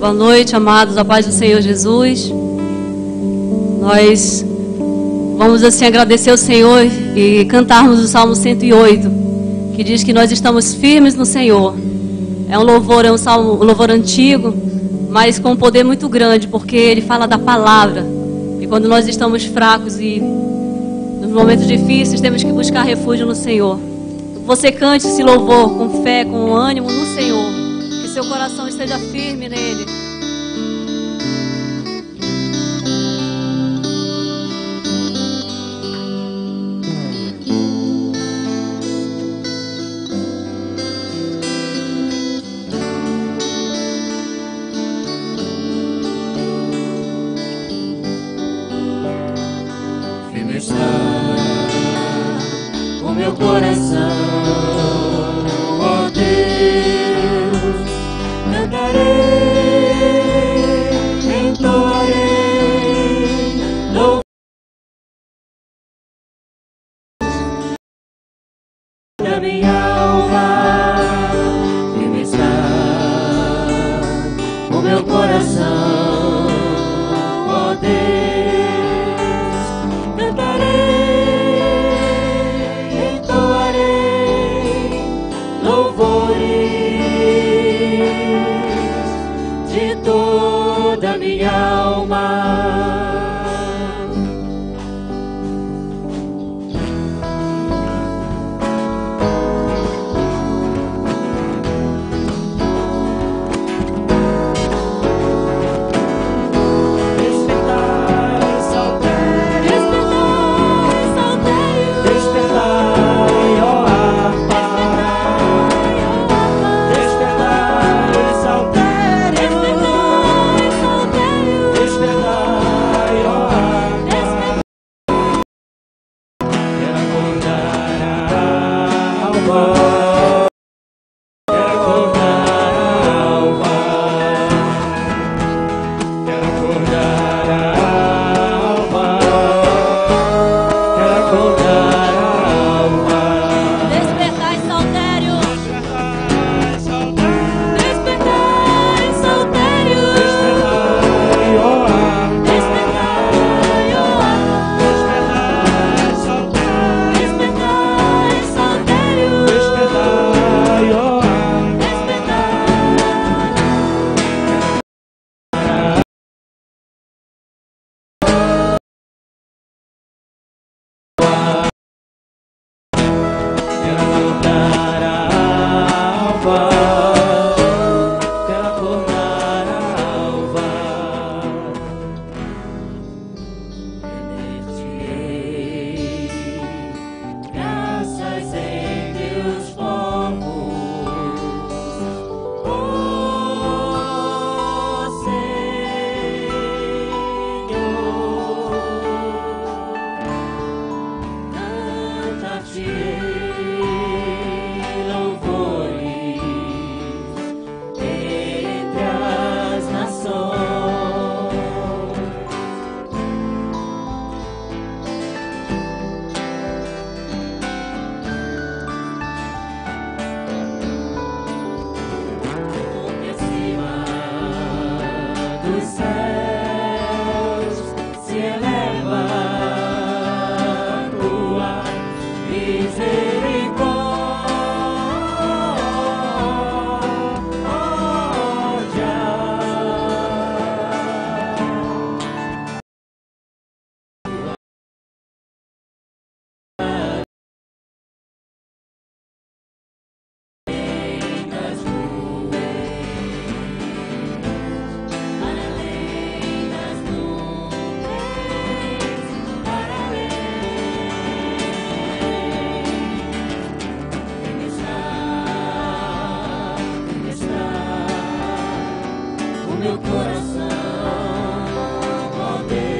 Boa noite, amados, a paz do Senhor Jesus. Nós vamos assim agradecer ao Senhor e cantarmos o Salmo 108, que diz que nós estamos firmes no Senhor. É um louvor, um louvor antigo, mas com um poder muito grande, porque ele fala da palavra. E quando nós estamos fracos e nos momentos difíceis, temos que buscar refúgio no Senhor. Você cante esse louvor com fé, com ânimo no Senhor. Que seu coração esteja firme nele. Firme está o meu coração, ó Deus, cantarei, entoarei, louvor da minha alma. Firme está o meu coração, ó Deus, cantarei, entoarei louvores de toda a minha alma. Despertai, saltério, despertai, ó harpa. Despertai, saltério, despertai, ó harpa. Quero acordar a alma, quero acordar a alma, quero acordar a alma, quero acordar a alma. Despertai, saltério. Despertai, saltério, Despertai, saltério. despertai, ó harpa. Despertai, ó harpa. Despertai, saltério, Despertai, saltério. despertai, ó harpa. Quero acordar a alva, quero acordar a alva. Render-te-ei graças entre os povos, ó Senhor. Canta-te louvores entre as nações. Porque acima dos céus se eleva tua misericórdia. Além das nuvens, para além. Está o meu coração, ó Deus.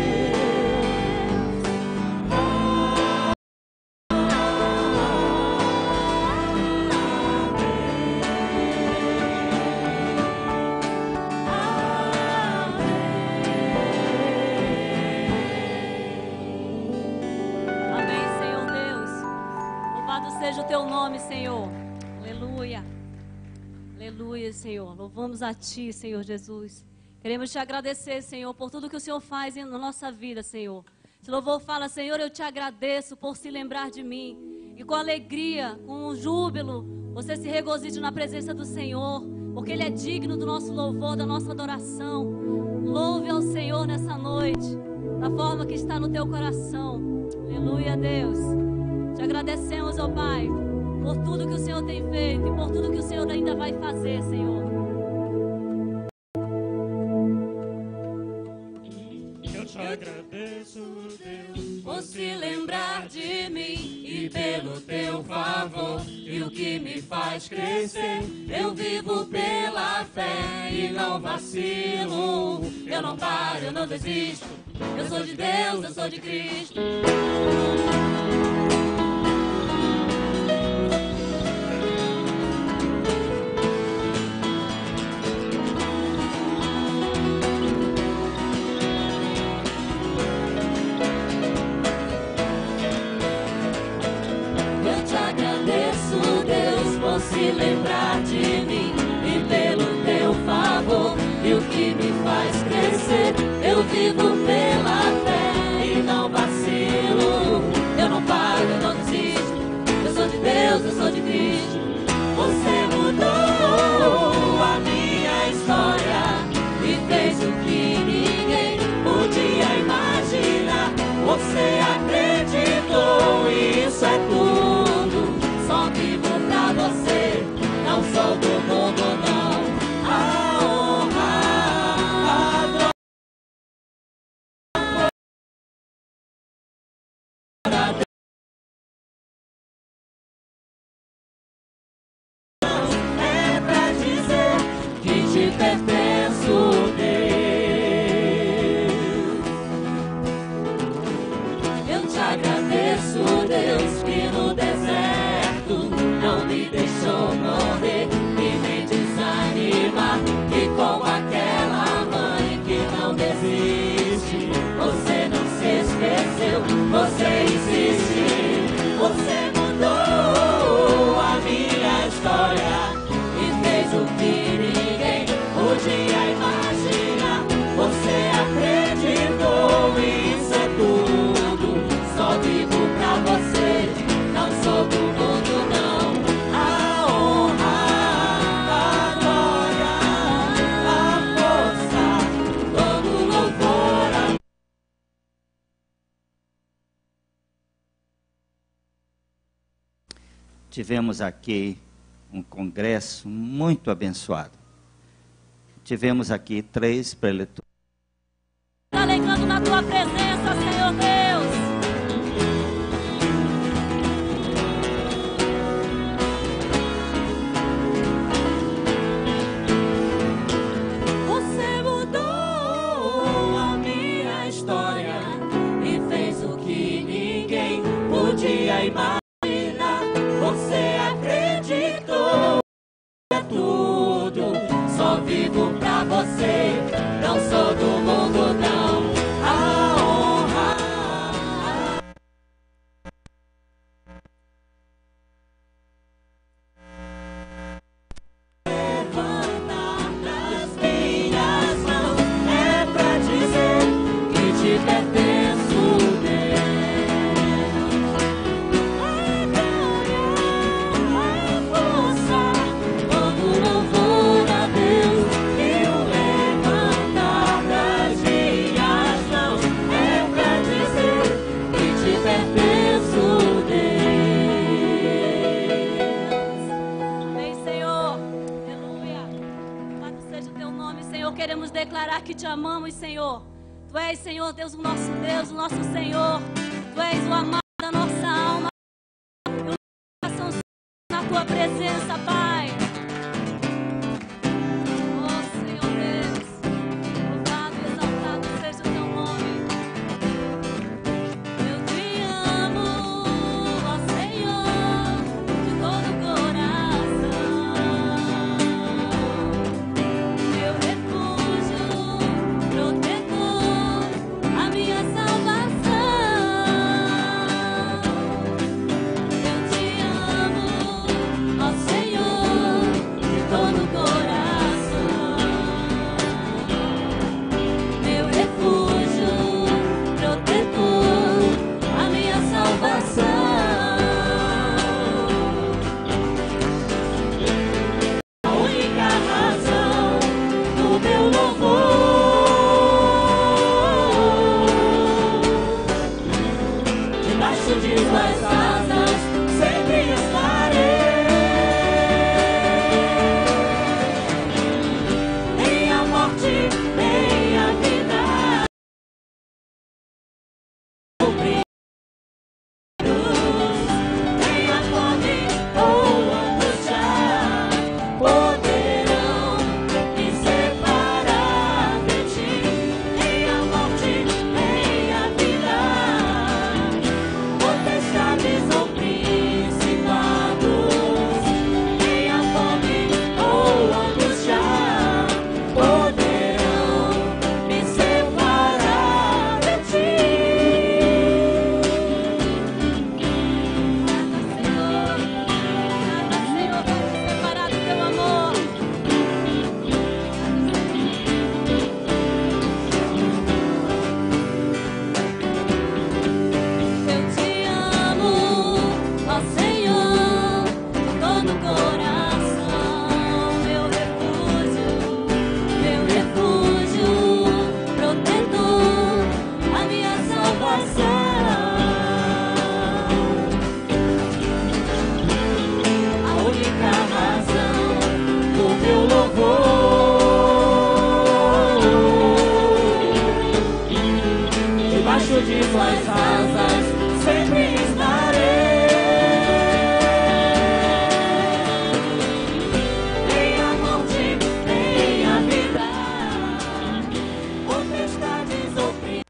Amém, Senhor Deus. Louvado seja o teu nome, Senhor. Aleluia. Aleluia, Senhor. Louvamos a Ti, Senhor Jesus. Queremos te agradecer, Senhor, por tudo que o Senhor faz na nossa vida, Senhor. Esse louvor fala, Senhor, eu te agradeço por se lembrar de mim. E com alegria, com júbilo, você se regozije na presença do Senhor, porque Ele é digno do nosso louvor, da nossa adoração. Louve ao Senhor nessa noite, da forma que está no teu coração. Aleluia, Deus. Te agradecemos, ó Pai, por tudo que o Senhor tem feito e por tudo que o Senhor ainda vai fazer, Senhor. Eu te agradeço, Deus, Por se lembrar de mim e pelo teu favor, e o que me faz crescer. Eu vivo pela fé e não vacilo. Eu não paro, eu não desisto. Eu sou de Deus, eu sou de Cristo. Se lembrar de mim e pelo teu favor, e o que me faz crescer. Eu vivo pela fé e não vacilo. Eu não paro, eu não desisto. Eu sou de Deus, eu sou de Cristo. Você mudou a minha história e fez o que ninguém podia imaginar. Você acreditou e isso é tudo. Só vivo pra você, não sou do mundo, não. A honra, a glória é pra dizer que te pertenço, Deus. Eu te agradeço, Deus, que no deserto não me deixou morrer e nem desanimar. E com aquela mãe que não desiste, você não se esqueceu, você existe. Você mudou a minha história e fez o que ninguém podia imaginar. Você acreditou e isso é tudo. Só vivo pra você, não sou do mundo, não. A honra, a glória, a força, todo louvor. Tivemos aqui um congresso muito abençoado. Tivemos aqui 3 preletores. Alegrando na tua presença, Senhor Deus. Você mudou a minha história e fez o que ninguém podia imaginar. Você acreditou, é tudo. Só vivo pra você, não sou do mundo, não. A honra, levantar das minhas mãos é pra dizer que te pertenço, Deus. A glória, a força, todo louvor a Deus. E o levantar das minhas mãos é pra dizer que te pertenço, Deus. Amém, Senhor. Aleluia. Louvado seja o teu nome, Senhor. Queremos declarar que te amamos, Senhor. Tu és, Senhor, Deus, o nosso Senhor. Tu és o amado da nossa alma. E o coração na tua presença, Pai. Oh, Senhor Deus. Louvado e exaltado seja o teu nome. Eu te amo, ó Senhor, de todo o coração. Meu refúgio, protetor, a minha salvação. de tuas asas sempre estarei. Nem a morte, nem a vida, potestades oprimidas.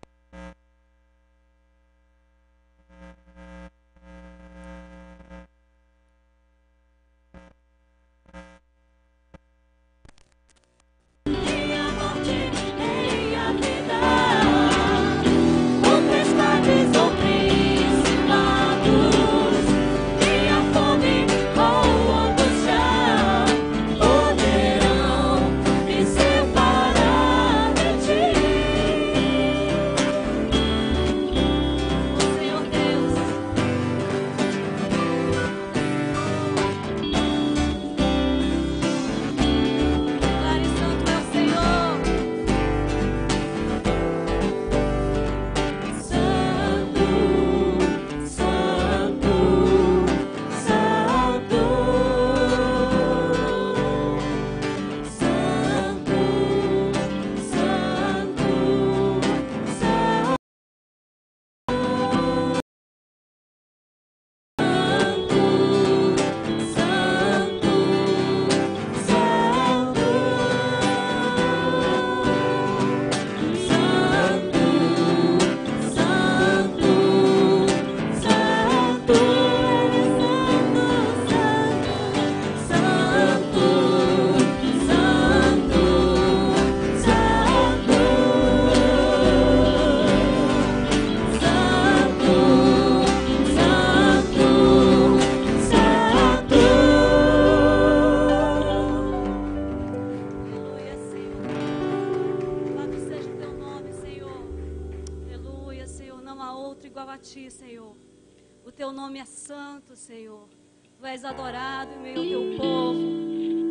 Nem a morte, nem a vida, potestades oprimidas, e a fome ou angústia poderão me separar de ti. O Senhor Deus, claro e santo é o Senhor. Santo, Santo, Santo, Santo, Santo, Santo. Aleluia, Senhor. Louvado seja o teu nome, Senhor. Aleluia, Senhor. Não há outro igual a ti, Senhor. O teu nome é santo, Senhor. Tu és adorado em meio ao teu povo.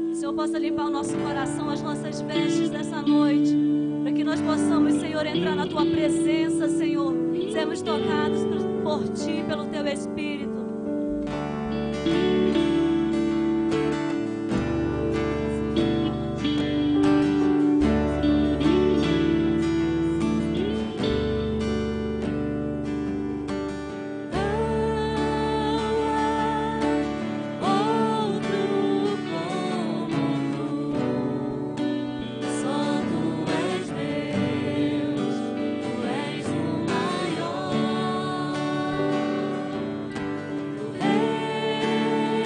Que o Senhor possa limpar o nosso coração, as nossas vestes nessa noite. Para que nós possamos, Senhor, entrar na tua presença, Senhor. Sermos tocados por ti, pelo teu Espírito. Só tu és Deus, tu és o maior, o Rei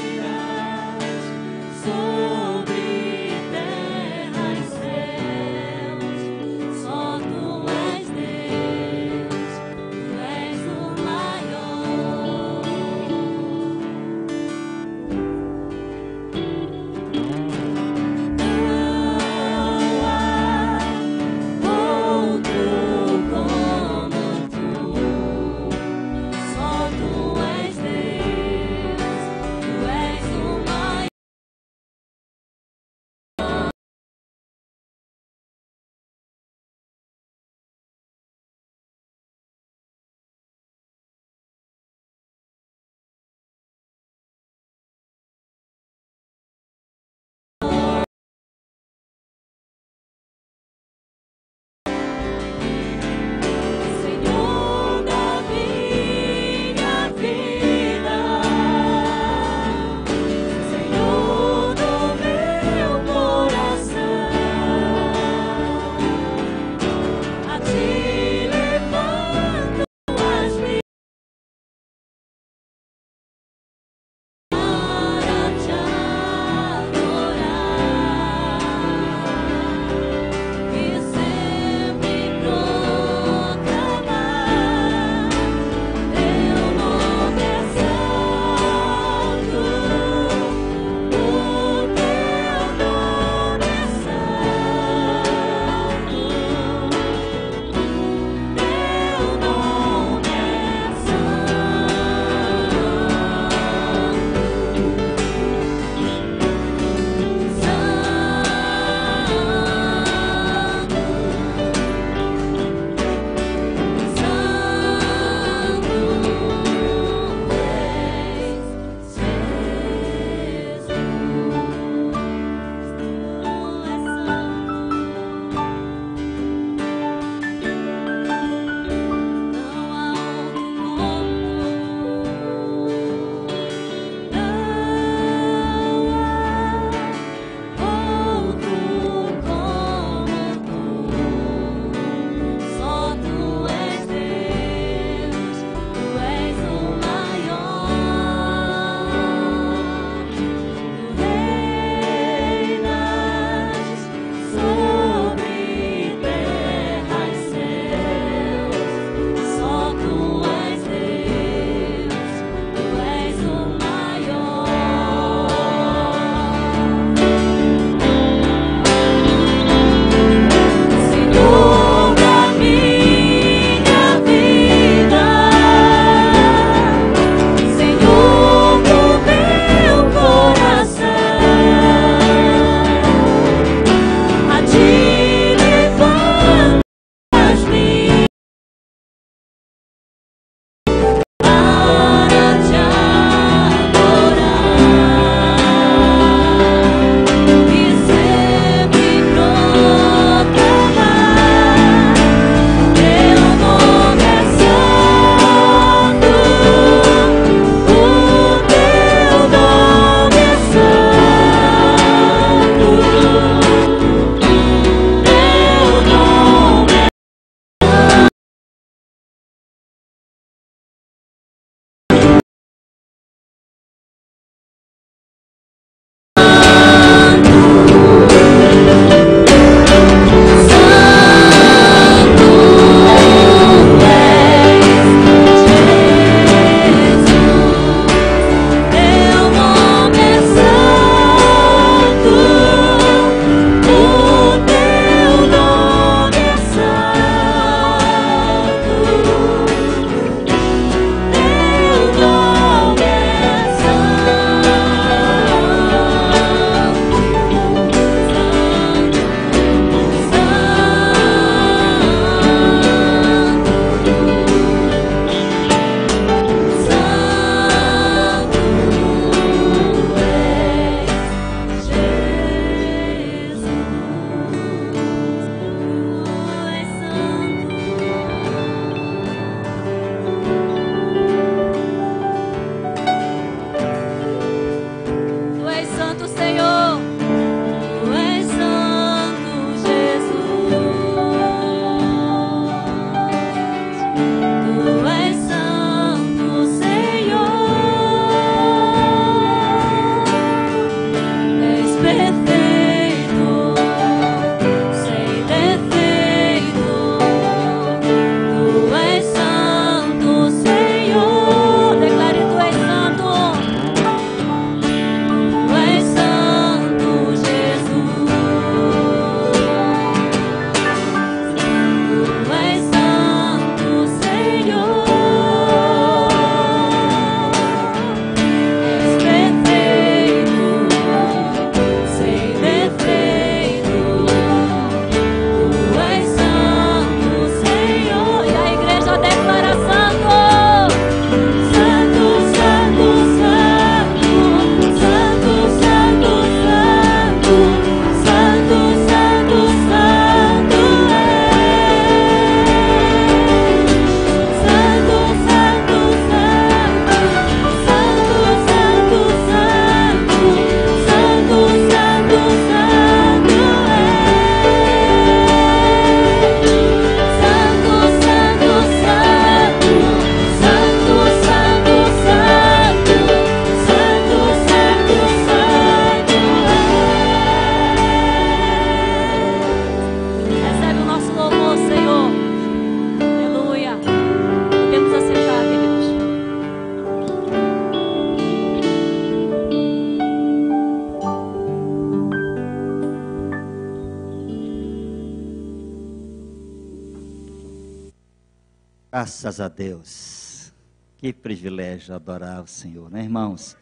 Graças a Deus. Que privilégio adorar o Senhor, né, irmãos?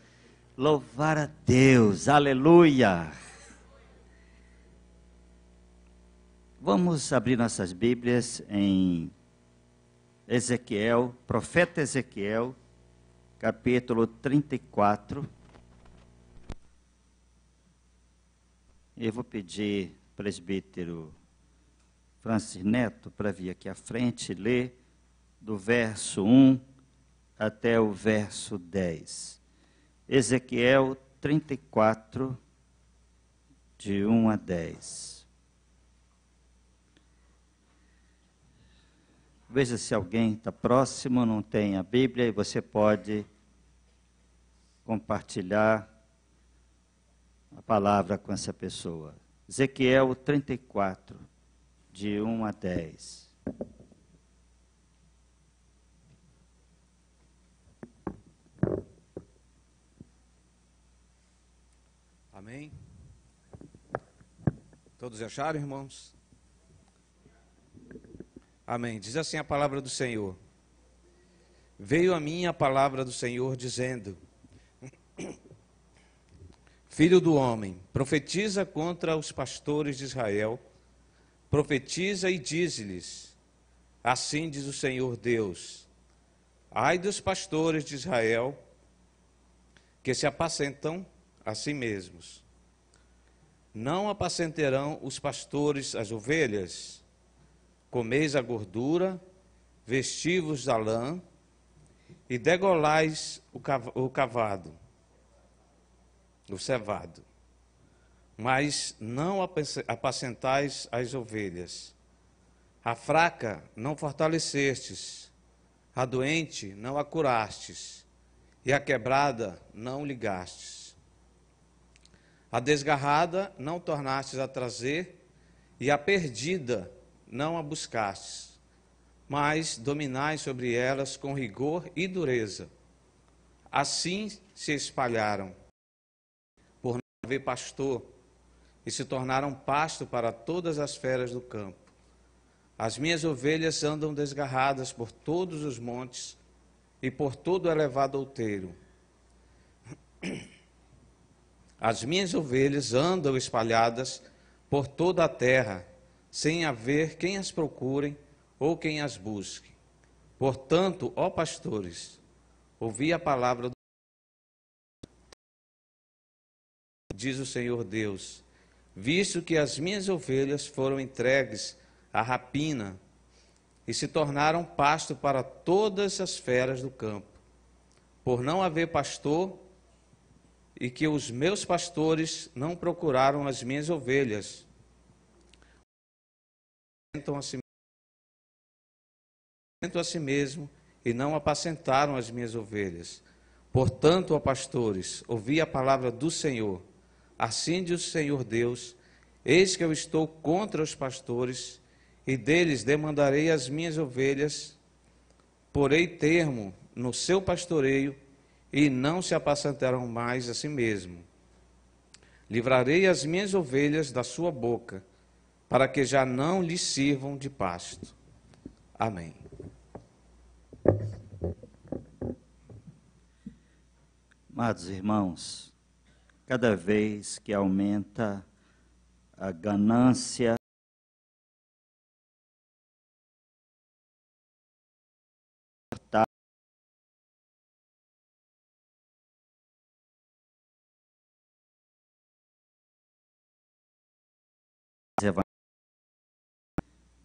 Louvar a Deus, aleluia. Vamos abrir nossas Bíblias em Ezequiel, profeta Ezequiel, capítulo 34. Eu vou pedir ao presbítero Francis Neto para vir aqui à frente e ler do verso 1 até o verso 10. Ezequiel 34, de 1 a 10. Veja se alguém está próximo, não tem a Bíblia, e você pode compartilhar a palavra com essa pessoa. Ezequiel 34, de 1 a 10. Amém? Todos acharam, irmãos? Amém. Diz assim a palavra do Senhor. Veio a mim a palavra do Senhor dizendo: Filho do homem, profetiza contra os pastores de Israel, profetiza e dize-lhes: assim diz o Senhor Deus: ai dos pastores de Israel, que se apacentam a si mesmos. Não apacentarão os pastores as ovelhas? Comeis a gordura, vestivos da lã, e degolais o cavado, o cevado. Mas não apacentais as ovelhas. A fraca não fortalecestes, a doente não a curastes, e a quebrada não ligastes. A desgarrada não tornastes a trazer, e a perdida não a buscastes, mas dominais sobre elas com rigor e dureza. Assim se espalharam, por não haver pastor, e se tornaram pasto para todas as feras do campo. As minhas ovelhas andam desgarradas por todos os montes e por todo o elevado outeiro. As minhas ovelhas andam espalhadas por toda a terra, sem haver quem as procure ou quem as busque. Portanto, ó pastores, ouvi a palavra do diz o Senhor Deus, visto que as minhas ovelhas foram entregues à rapina e se tornaram pasto para todas as feras do campo, por não haver pastor, e que os meus pastores não procuraram as minhas ovelhas, a si mesmo e não apacentaram as minhas ovelhas. Portanto, ó pastores, ouvi a palavra do Senhor. Assim diz o Senhor Deus: eis que eu estou contra os pastores, e deles demandarei as minhas ovelhas, porei termo no seu pastoreio, e não se apacentarão mais a si mesmo. Livrarei as minhas ovelhas da sua boca, para que já não lhes sirvam de pasto. Amém. Amados irmãos, cada vez que aumenta a ganância,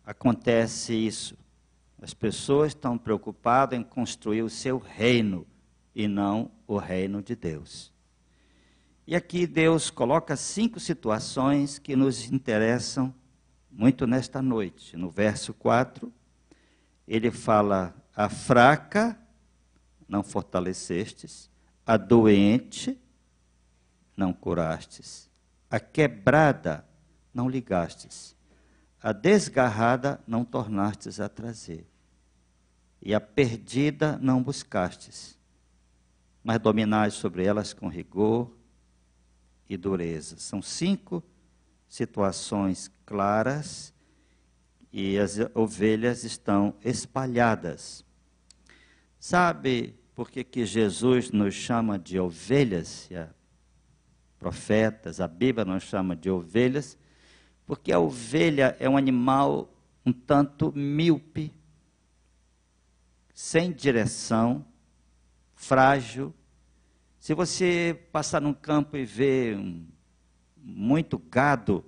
acontece isso. As pessoas estão preocupadas em construir o seu reino e não o reino de Deus. E aqui Deus coloca 5 situações que nos interessam muito nesta noite. No verso 4, ele fala: a fraca não fortalecestes, a doente não curastes, a quebrada não ligastes, a desgarrada não tornastes a trazer, e a perdida não buscastes, mas dominais sobre elas com rigor e dureza. São 5 situações claras e as ovelhas estão espalhadas. Sabe por que Jesus nos chama de ovelhas? Profetas, a Bíblia nos chama de ovelhas, porque a ovelha é um animal um tanto míope, sem direção, frágil. Se você passar num campo e ver muito gado,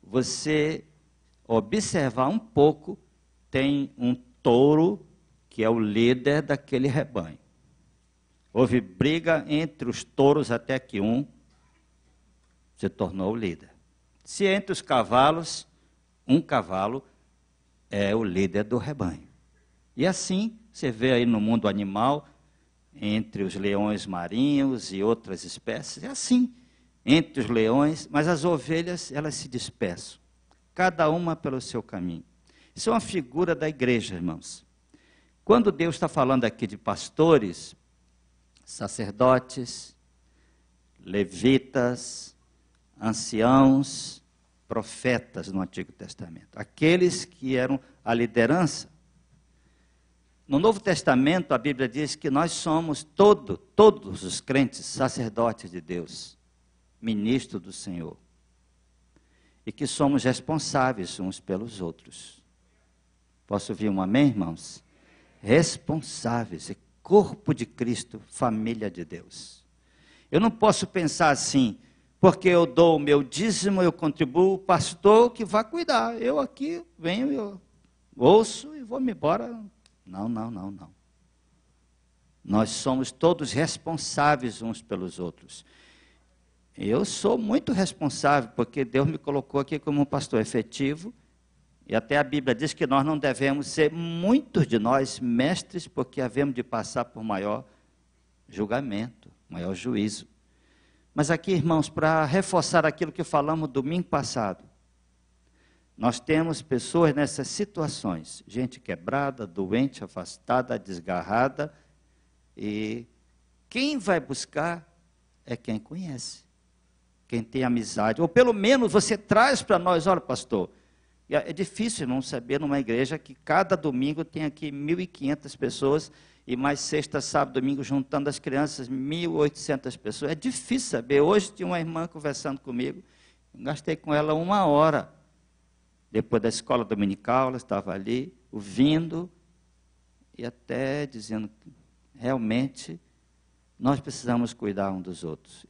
você observar um pouco, tem um touro que é o líder daquele rebanho. Houve briga entre os touros até que um se tornou o líder. Se entre os cavalos, um cavalo é o líder do rebanho. E assim, você vê aí no mundo animal, entre os leões marinhos e outras espécies, é assim, entre os leões, mas as ovelhas, elas se dispersam, cada uma pelo seu caminho. Isso é uma figura da igreja, irmãos. Quando Deus está falando aqui de pastores, sacerdotes, levitas, anciãos, profetas no Antigo Testamento, aqueles que eram a liderança. No Novo Testamento, a Bíblia diz que nós somos todos os crentes, sacerdotes de Deus, ministros do Senhor, e que somos responsáveis uns pelos outros. Posso ouvir um amém, irmãos? Responsáveis, corpo de Cristo, família de Deus. Eu não posso pensar assim, porque eu dou o meu dízimo, eu contribuo, o pastor que vai cuidar. Eu aqui venho, eu ouço e vou-me embora. Não. Nós somos todos responsáveis uns pelos outros. Eu sou muito responsável, porque Deus me colocou aqui como um pastor efetivo, e até a Bíblia diz que nós não devemos ser, muitos de nós, mestres, porque havemos de passar por maior julgamento, maior juízo. Mas aqui, irmãos, para reforçar aquilo que falamos domingo passado, nós temos pessoas nessas situações, gente quebrada, doente, afastada, desgarrada, e quem vai buscar é quem conhece, quem tem amizade, ou pelo menos você traz para nós, olha pastor, é difícil, irmão, saber numa igreja que cada domingo tem aqui 1.500 pessoas, e mais sexta, sábado, domingo, juntando as crianças, 1.800 pessoas. É difícil saber. Hoje tinha uma irmã conversando comigo, gastei com ela 1 hora. Depois da escola dominical, ela estava ali, ouvindo, e até dizendo que realmente nós precisamos cuidar um dos outros.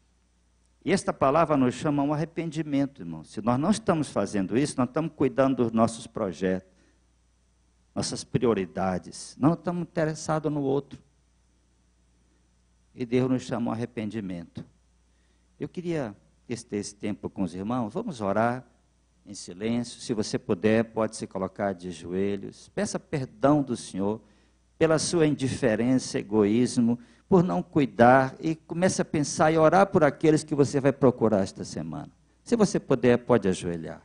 E esta palavra nos chama a um arrependimento, irmão. Se nós não estamos fazendo isso, nós estamos cuidando dos nossos projetos, nossas prioridades. Não estamos interessados no outro. E Deus nos chama ao arrependimento. Eu queria ter esse tempo com os irmãos. Vamos orar em silêncio. Se você puder, pode se colocar de joelhos. Peça perdão do Senhor pela sua indiferença, egoísmo, por não cuidar, e comece a pensar e orar por aqueles que você vai procurar esta semana. Se você puder, pode ajoelhar.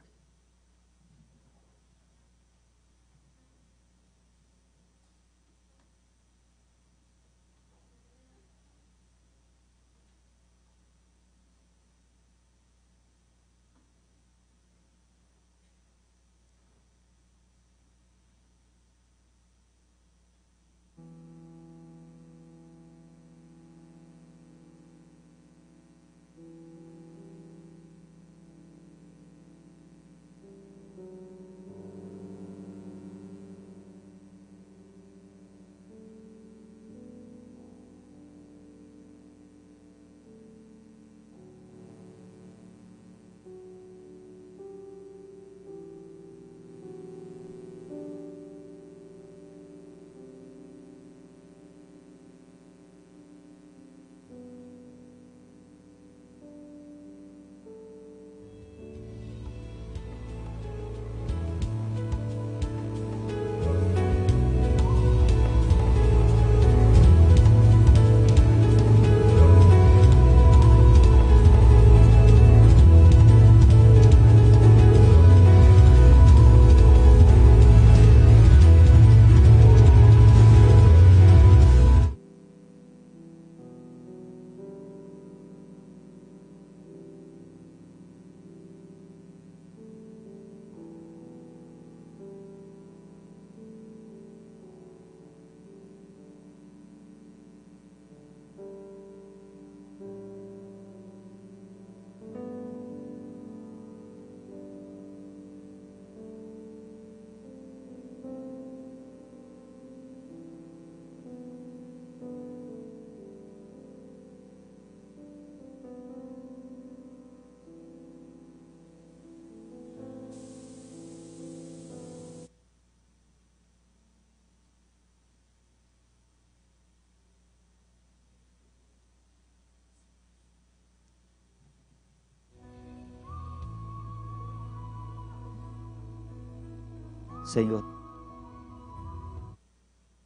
Senhor,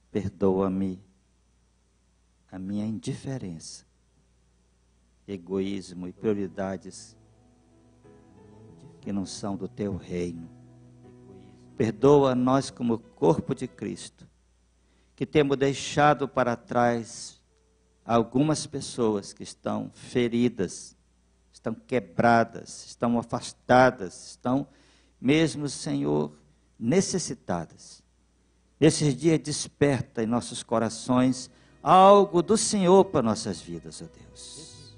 perdoa-me a minha indiferença, egoísmo e prioridades que não são do teu reino. Perdoa nós como corpo de Cristo, que temos deixado para trás algumas pessoas que estão feridas, estão quebradas, estão afastadas, estão mesmo, Senhor, necessitadas. Nesses dias desperta em nossos corações algo do Senhor para nossas vidas, ó Deus.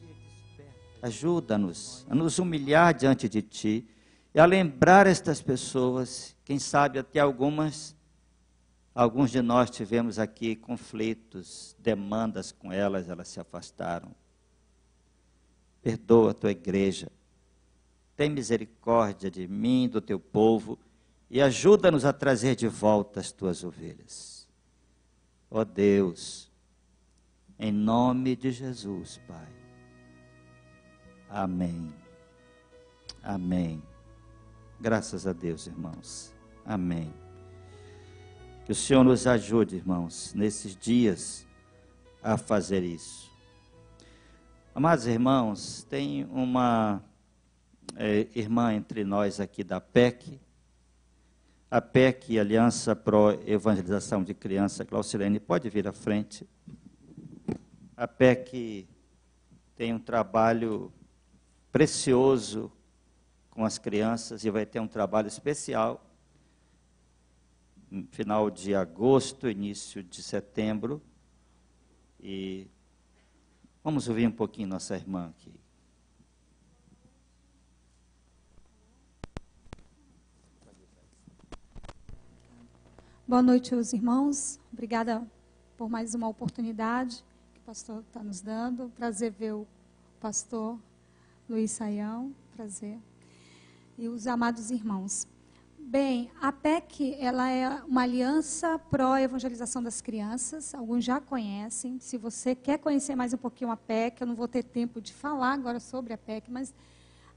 Ajuda-nos a nos humilhar diante de Ti e a lembrar estas pessoas, quem sabe até alguns de nós tivemos aqui conflitos, demandas com elas se afastaram. Perdoa a Tua igreja, tem misericórdia de mim, do Teu povo, e ajuda-nos a trazer de volta as Tuas ovelhas. Ó Deus, em nome de Jesus, Pai. Amém. Amém. Graças a Deus, irmãos. Amém. Que o Senhor nos ajude, irmãos, nesses dias a fazer isso. Amados irmãos, tem uma irmã entre nós aqui da PEC, a PEC, Aliança Pro Evangelização de Criança. Glaucilene, pode vir à frente. A PEC tem um trabalho precioso com as crianças e vai ter um trabalho especial no final de agosto, início de setembro. E vamos ouvir um pouquinho nossa irmã aqui. Boa noite, meus irmãos. Obrigada por mais uma oportunidade que o pastor está nos dando. Prazer ver o pastor Luiz Saião. Prazer. E os amados irmãos. Bem, a PEC, ela é uma aliança pró-evangelização das crianças. Alguns já conhecem. Se você quer conhecer mais um pouquinho a PEC, eu não vou ter tempo de falar agora sobre a PEC, mas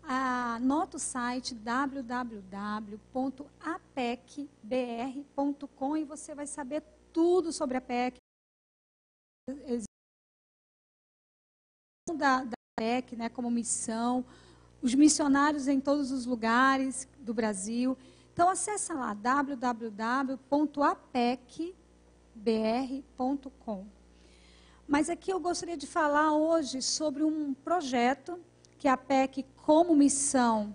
anota o site www.apecbr.com e você vai saber tudo sobre a PEC. Da PEC, né, como missão, os missionários em todos os lugares do Brasil. Então, acessa lá, www.apecbr.com. Mas aqui eu gostaria de falar hoje sobre um projeto que a PEC, como missão,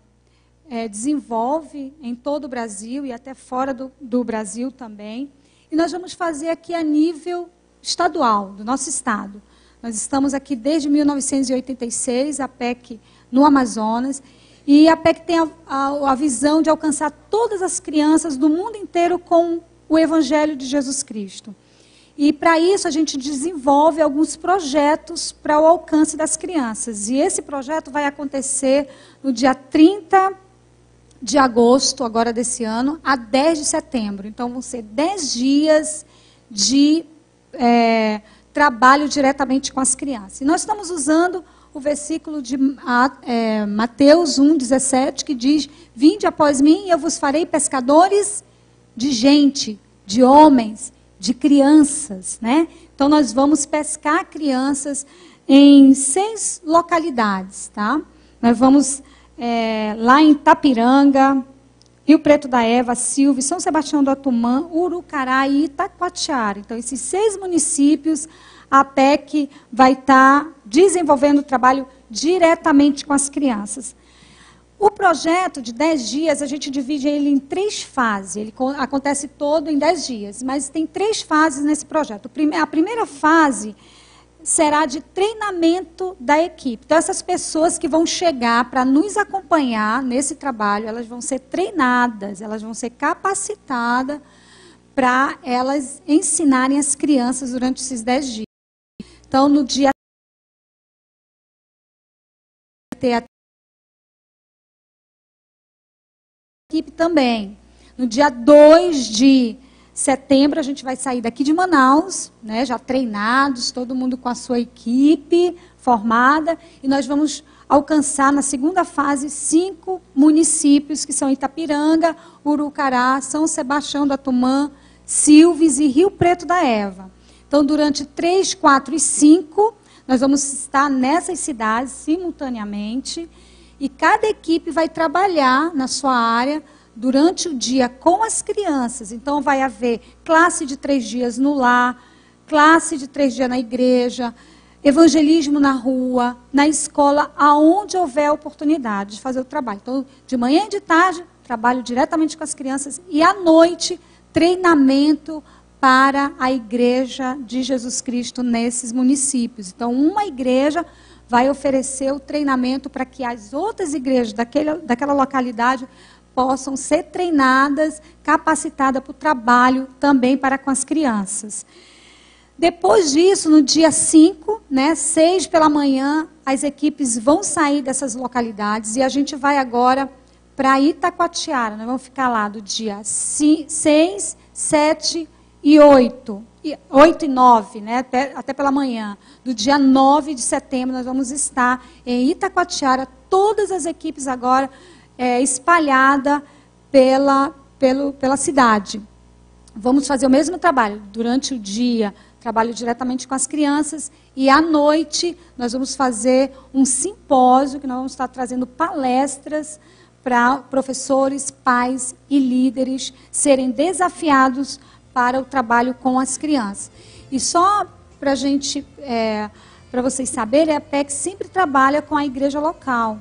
desenvolve em todo o Brasil e até fora do Brasil também. E nós vamos fazer aqui a nível estadual, do nosso estado. Nós estamos aqui desde 1986, a PEC no Amazonas, e a PEC tem a visão de alcançar todas as crianças do mundo inteiro com o Evangelho de Jesus Cristo. E para isso a gente desenvolve alguns projetos para o alcance das crianças. E esse projeto vai acontecer no dia 30 de agosto, agora desse ano, a 10 de setembro. Então vão ser 10 dias de trabalho diretamente com as crianças. E nós estamos usando o versículo de Mateus 1,17, que diz: vinde após mim e eu vos farei pescadores de gente, de homens, de crianças, né? Então nós vamos pescar crianças em 6 localidades, tá? Nós vamos lá em Itapiranga, Rio Preto da Eva, Silves, São Sebastião do Atumã, Urucará e Itacoatiara. Então esses 6 municípios, a PEC vai estar desenvolvendo o trabalho diretamente com as crianças. O projeto de 10 dias, a gente divide ele em 3 fases. Ele acontece todo em 10 dias, mas tem 3 fases nesse projeto. A primeira fase será de treinamento da equipe. Então, essas pessoas que vão chegar para nos acompanhar nesse trabalho, elas vão ser treinadas, elas vão ser capacitadas para elas ensinarem as crianças durante esses 10 dias. Então, no dia ter a equipe também. No dia 2 de setembro, a gente vai sair daqui de Manaus, né, já treinados, todo mundo com a sua equipe formada, e nós vamos alcançar na segunda fase 5 municípios, que são Itapiranga, Urucará, São Sebastião da Tumã, Silves e Rio Preto da Eva. Então, durante 3, 4 e 5, nós vamos estar nessas cidades simultaneamente, e cada equipe vai trabalhar na sua área durante o dia com as crianças. Então, vai haver classe de 3 dias no lar, classe de 3 dias na igreja, evangelismo na rua, na escola, aonde houver oportunidade de fazer o trabalho. Então, de manhã e de tarde, trabalho diretamente com as crianças, e à noite, treinamento para a igreja de Jesus Cristo nesses municípios. Então, uma igreja vai oferecer o treinamento para que as outras igrejas daquela localidade possam ser treinadas, capacitadas para o trabalho também para com as crianças. Depois disso, no dia 5, 6 pela manhã, as equipes vão sair dessas localidades e a gente vai agora para Itacoatiara. Nós vamos ficar lá do dia 6, 7 e 8. 8 e 9, até pela manhã. Do dia 9 de setembro, nós vamos estar em Itacoatiara, todas as equipes agora espalhadas pela cidade. Vamos fazer o mesmo trabalho. Durante o dia, trabalho diretamente com as crianças, e à noite nós vamos fazer um simpósio, que nós vamos estar trazendo palestras para professores, pais e líderes serem desafiados para o trabalho com as crianças. E só para para vocês saberem, a PEC sempre trabalha com a igreja local.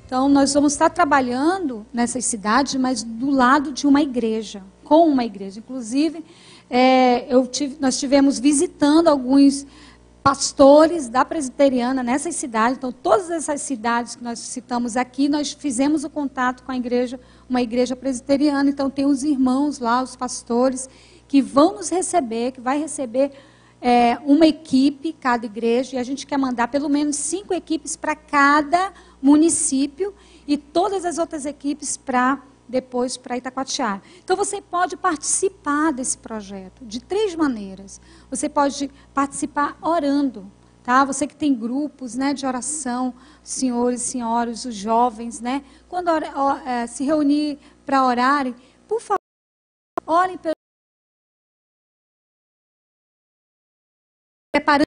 Então, nós vamos estar trabalhando nessas cidades, mas do lado de uma igreja, com uma igreja. Inclusive, nós estivemos visitando alguns pastores da presbiteriana nessas cidades. Então, todas essas cidades que nós citamos aqui, nós fizemos o contato com a igreja, uma igreja presbiteriana. Então, tem os irmãos lá, os pastores, que vão nos receber, que vai receber uma equipe, cada igreja, e a gente quer mandar pelo menos 5 equipes para cada município, e todas as outras equipes depois para Itacoatiara. Então, você pode participar desse projeto de 3 maneiras. Você pode participar orando, tá? Você que tem grupos de oração, senhores, senhoras, os jovens, quando se reunir para orarem, por favor, orem pelo preparando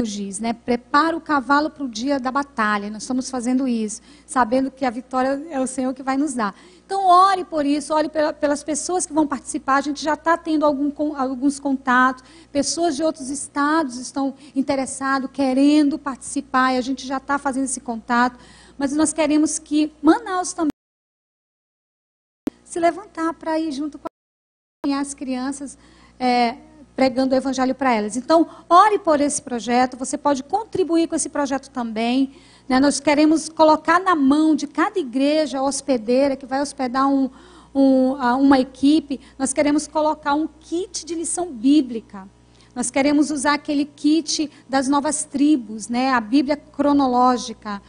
o giz, prepara o cavalo para o dia da batalha. Nós estamos fazendo isso, sabendo que a vitória é o Senhor que vai nos dar. Então, ore por isso, ore pelas pessoas que vão participar. A gente já está tendo alguns contatos, pessoas de outros estados estão interessadas, querendo participar, e a gente já está fazendo esse contato. Mas nós queremos que Manaus também se levantar para ir junto com as crianças, pregando o evangelho para elas. Então, ore por esse projeto, você pode contribuir com esse projeto também. Nós queremos colocar na mão de cada igreja hospedeira, que vai hospedar uma equipe, nós queremos colocar um kit de lição bíblica. Nós queremos usar aquele kit das novas tribos, a Bíblia cronológica.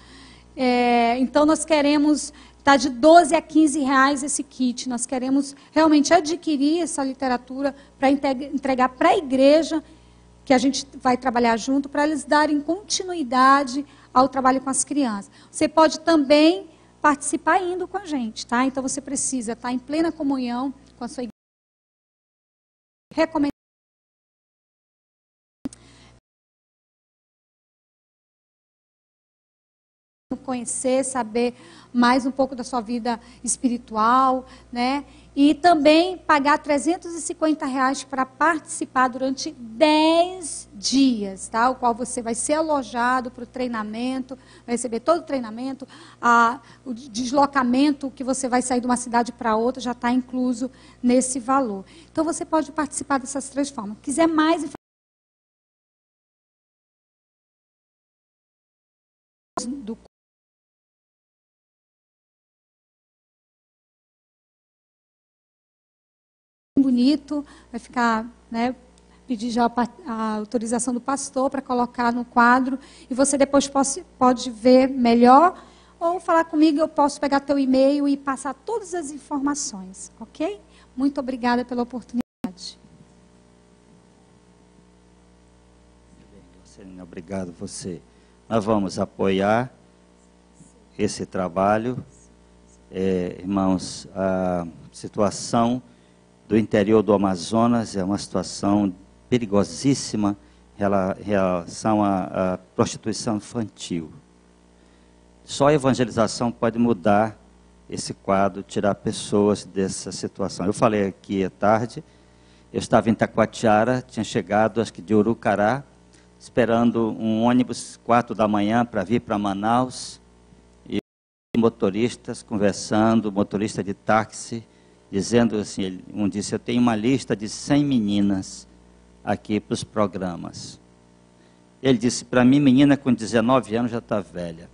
Então, nós queremos... Está de 12 a 15 reais esse kit. Nós queremos realmente adquirir essa literatura para entregar para a igreja, que a gente vai trabalhar junto, para eles darem continuidade ao trabalho com as crianças. Você pode também participar indo com a gente, tá? Então, você precisa estar em plena comunhão com a sua igreja. Recomendo conhecer, saber mais um pouco da sua vida espiritual, e também pagar R$350 para participar durante 10 dias, tá? O qual você vai ser alojado para o treinamento, vai receber todo o treinamento, o deslocamento que você vai sair de uma cidade para outra já está incluso nesse valor. Então, você pode participar dessas 3 formas. Se quiser mais informações do bonito, vai ficar, pedir já a autorização do pastor para colocar no quadro, e você depois pode ver melhor, ou falar comigo, eu posso pegar teu e-mail e passar todas as informações, ok? Muito obrigada pela oportunidade. Obrigado você. Nós vamos apoiar esse trabalho. Irmãos, a situação do interior do Amazonas é uma situação perigosíssima em relação à prostituição infantil. Só a evangelização pode mudar esse quadro, tirar pessoas dessa situação. Eu falei aqui à tarde, eu estava em Taquatiara, tinha chegado, acho que de Urucará, esperando um ônibus 4 da manhã para vir para Manaus, e motoristas conversando, motorista de táxi, dizendo assim, um disse, eu tenho uma lista de 100 meninas aqui para os programas. Ele disse, para mim, menina com 19 anos já está velha.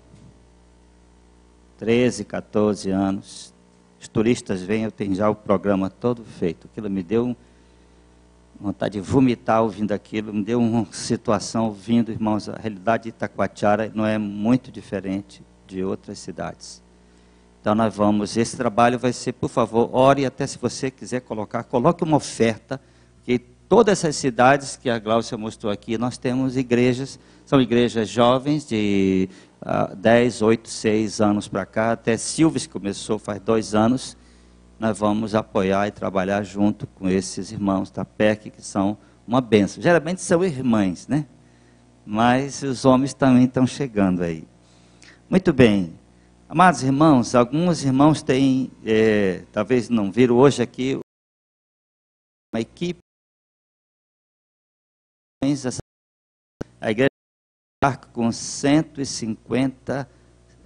13, 14 anos. Os turistas vêm, eu tenho já o programa todo feito. Aquilo me deu vontade de vomitar ouvindo aquilo, me deu uma situação ouvindo, irmãos, a realidade de Itacoatiara não é muito diferente de outras cidades. Então nós vamos, esse trabalho vai ser, por favor, ore, até se você quiser colocar, coloque uma oferta, que todas essas cidades que a Gláucia mostrou aqui, nós temos igrejas, são igrejas jovens de 10, 8, 6 anos para cá, até Silves começou faz 2 anos, nós vamos apoiar e trabalhar junto com esses irmãos da PEC, que são uma bênção. Geralmente são irmãs, né? Mas os homens também estão chegando aí. Muito bem. Amados irmãos, alguns irmãos têm, talvez não viram hoje aqui, uma equipe, a igreja com 150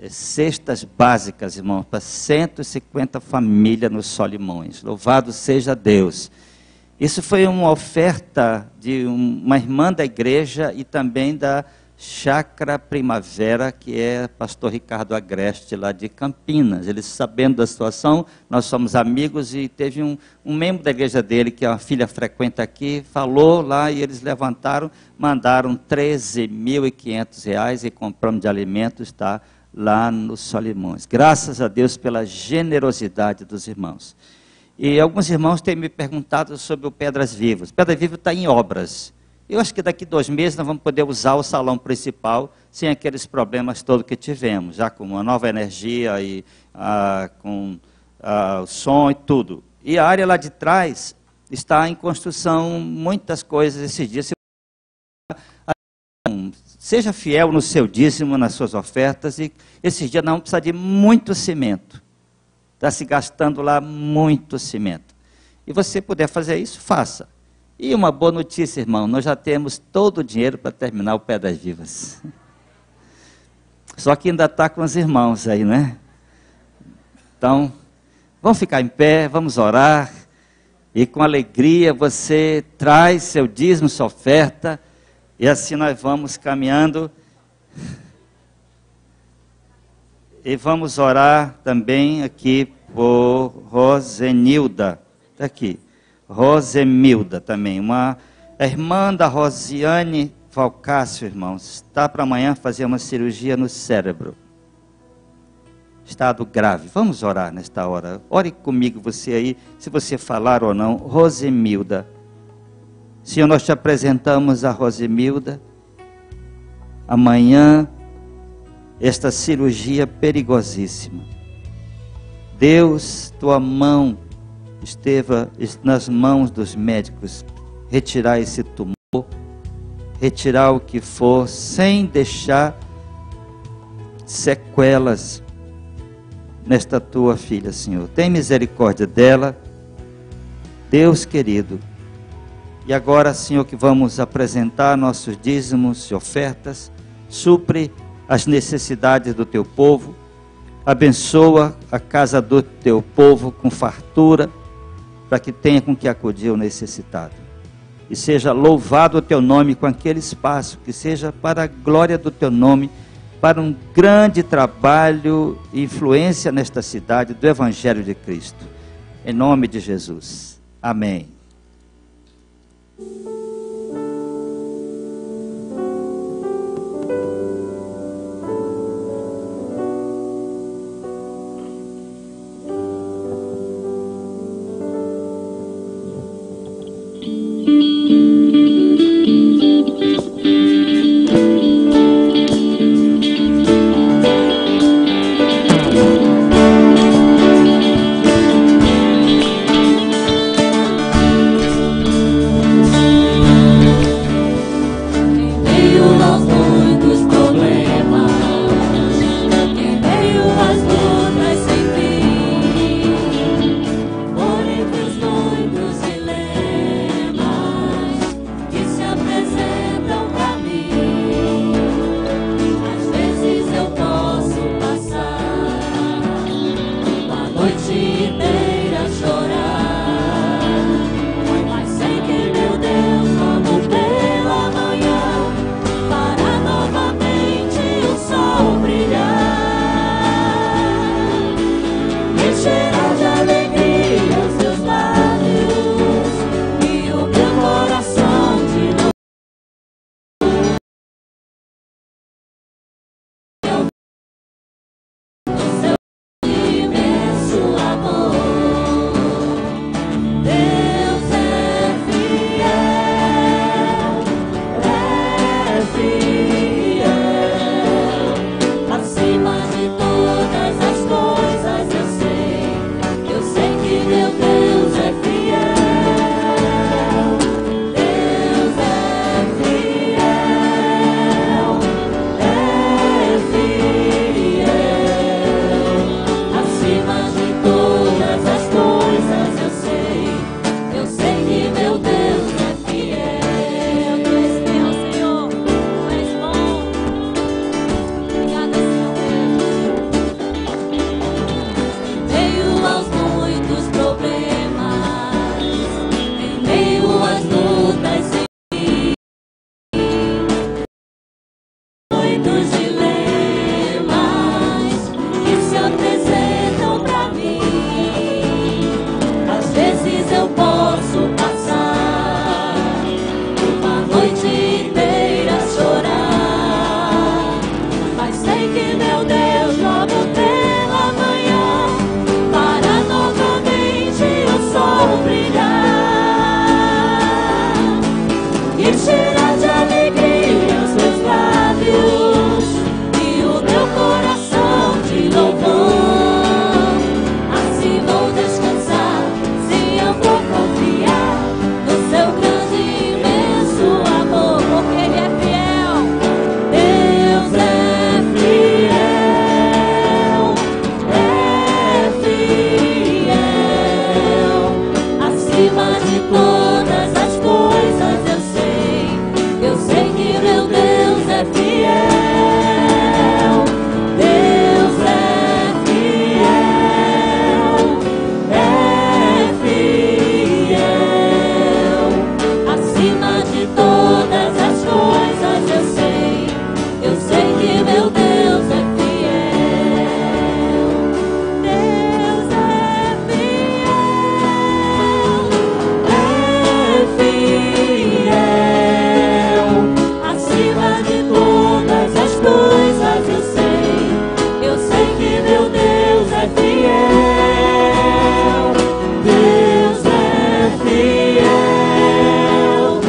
cestas básicas, irmãos, para 150 famílias nos Solimões. Louvado seja Deus. Isso foi uma oferta de uma irmã da igreja e também da Chácara Primavera, que é pastor Ricardo Agreste, lá de Campinas. Eles, sabendo da situação, nós somos amigos, e teve um membro da igreja dele, que a filha frequenta aqui, falou lá, e eles levantaram, mandaram R$13.500 e compramos de alimentos, tá? Lá nos Solimões. Graças a Deus pela generosidade dos irmãos. E alguns irmãos têm me perguntado sobre o Pedras Vivas. Pedras Vivas está em obras. Eu acho que daqui 2 meses nós vamos poder usar o salão principal sem aqueles problemas todos que tivemos, já com uma nova energia e com o som e tudo. E a área lá de trás está em construção, muitas coisas esses dias. Seja fiel no seu dízimo, nas suas ofertas, e esses dias não precisa de muito cimento. Está se gastando lá muito cimento. E você puder fazer isso, faça. E uma boa notícia, irmão, nós já temos todo o dinheiro para terminar o Pedras Vivas. Só que ainda está com os irmãos aí, né? Então, vamos ficar em pé, vamos orar, e com alegria você traz seu dízimo, sua oferta, e assim nós vamos caminhando. E vamos orar também aqui por Rosenilda. Está aqui. Rosemilda também. A irmã da Rosiane Valcácio, irmãos. Está para amanhã fazer uma cirurgia no cérebro. Estado grave. Vamos orar nesta hora. Ore comigo você aí, se você falar ou não. Rosemilda. Senhor, nós te apresentamos a Rosemilda. Amanhã, esta cirurgia perigosíssima. Deus, tua mão esteve nas mãos dos médicos. Retirar esse tumor, retirar o que for, sem deixar sequelas nesta tua filha, Senhor. Tem misericórdia dela, Deus querido. E agora, Senhor, que vamos apresentar nossos dízimos e ofertas, supre as necessidades do teu povo, abençoa a casa do teu povo com fartura, para que tenha com que acudir o necessitado. E seja louvado o teu nome com aquele espaço, que seja para a glória do teu nome, para um grande trabalho e influência nesta cidade do Evangelho de Cristo. Em nome de Jesus. Amém. acima de todas as coisas eu sei que meu Deus é fiel. Deus é fiel, acima de todas as coisas eu sei que meu Deus é fiel. Deus é fiel, acima de todas as coisas eu sei que meu Deus é fiel. Deus é fiel,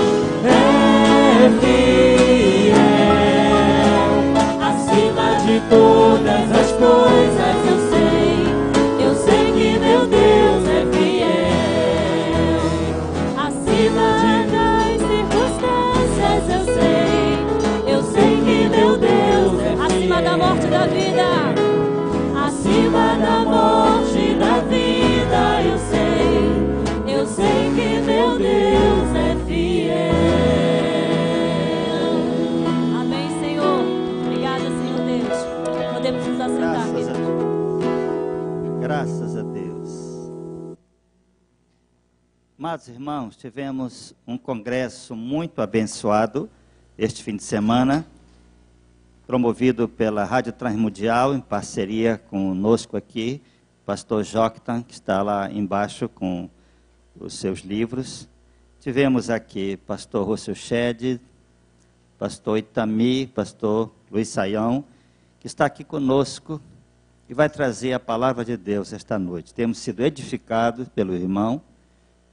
acima de todas as coisas eu sei que meu Deus é fiel. Acima das circunstâncias eu sei que meu Deus é fiel. Acima da morte e da vida, acima da morte e da vida eu sei que meu Deus é fiel. Amém, Senhor. Obrigada, Senhor Deus. Podemos nos assentar, Graças a queridos. Deus. Graças a Deus. Amados irmãos, tivemos um congresso muito abençoado este fim de semana, promovido pela Rádio Transmundial, em parceria conosco aqui, pastor Joctan, que está lá embaixo com os seus livros. Tivemos aqui pastor Russell Shedd, pastor Itami, pastor Luiz Saião, que está aqui conosco e vai trazer a palavra de Deus esta noite. Temos sido edificados pelo irmão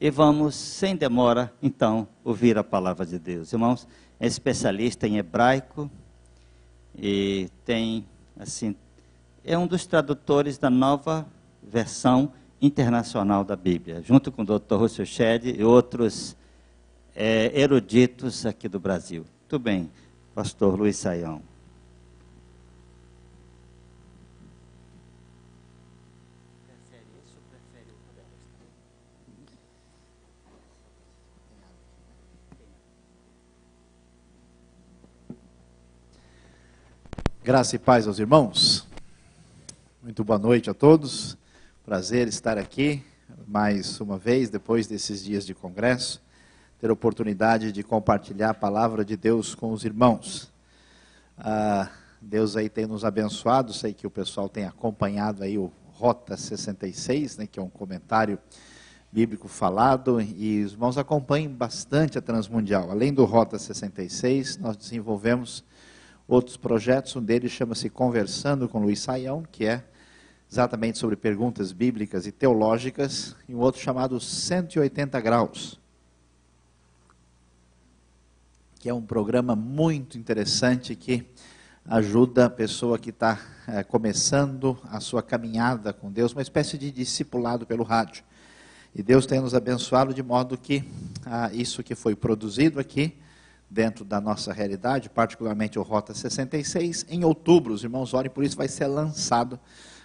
e vamos, sem demora, então, ouvir a palavra de Deus. Irmãos, é especialista em hebraico e tem, assim, é um dos tradutores da nova versão internacional da Bíblia, junto com o Dr. Russell Shedd e outros eruditos aqui do Brasil. Muito bem, pastor Luiz Saião. Graça e paz aos irmãos. Muito boa noite a todos. Prazer estar aqui mais uma vez, depois desses dias de congresso, ter a oportunidade de compartilhar a palavra de Deus com os irmãos. Deus aí tem nos abençoado, sei que o pessoal tem acompanhado aí o Rota 66, né, que é um comentário bíblico falado, e os irmãos acompanhem bastante a Transmundial. Além do Rota 66, nós desenvolvemos outros projetos, um deles chama-se Conversando com Luiz Saião, que é exatamente sobre perguntas bíblicas e teológicas, e um outro chamado 180 Graus, que é um programa muito interessante que ajuda a pessoa que está começando a sua caminhada com Deus, uma espécie de discipulado pelo rádio. E Deus tem nos abençoado de modo que isso que foi produzido aqui, dentro da nossa realidade, particularmente o Rota 66, em outubro, os irmãos orem por isso, vai ser lançado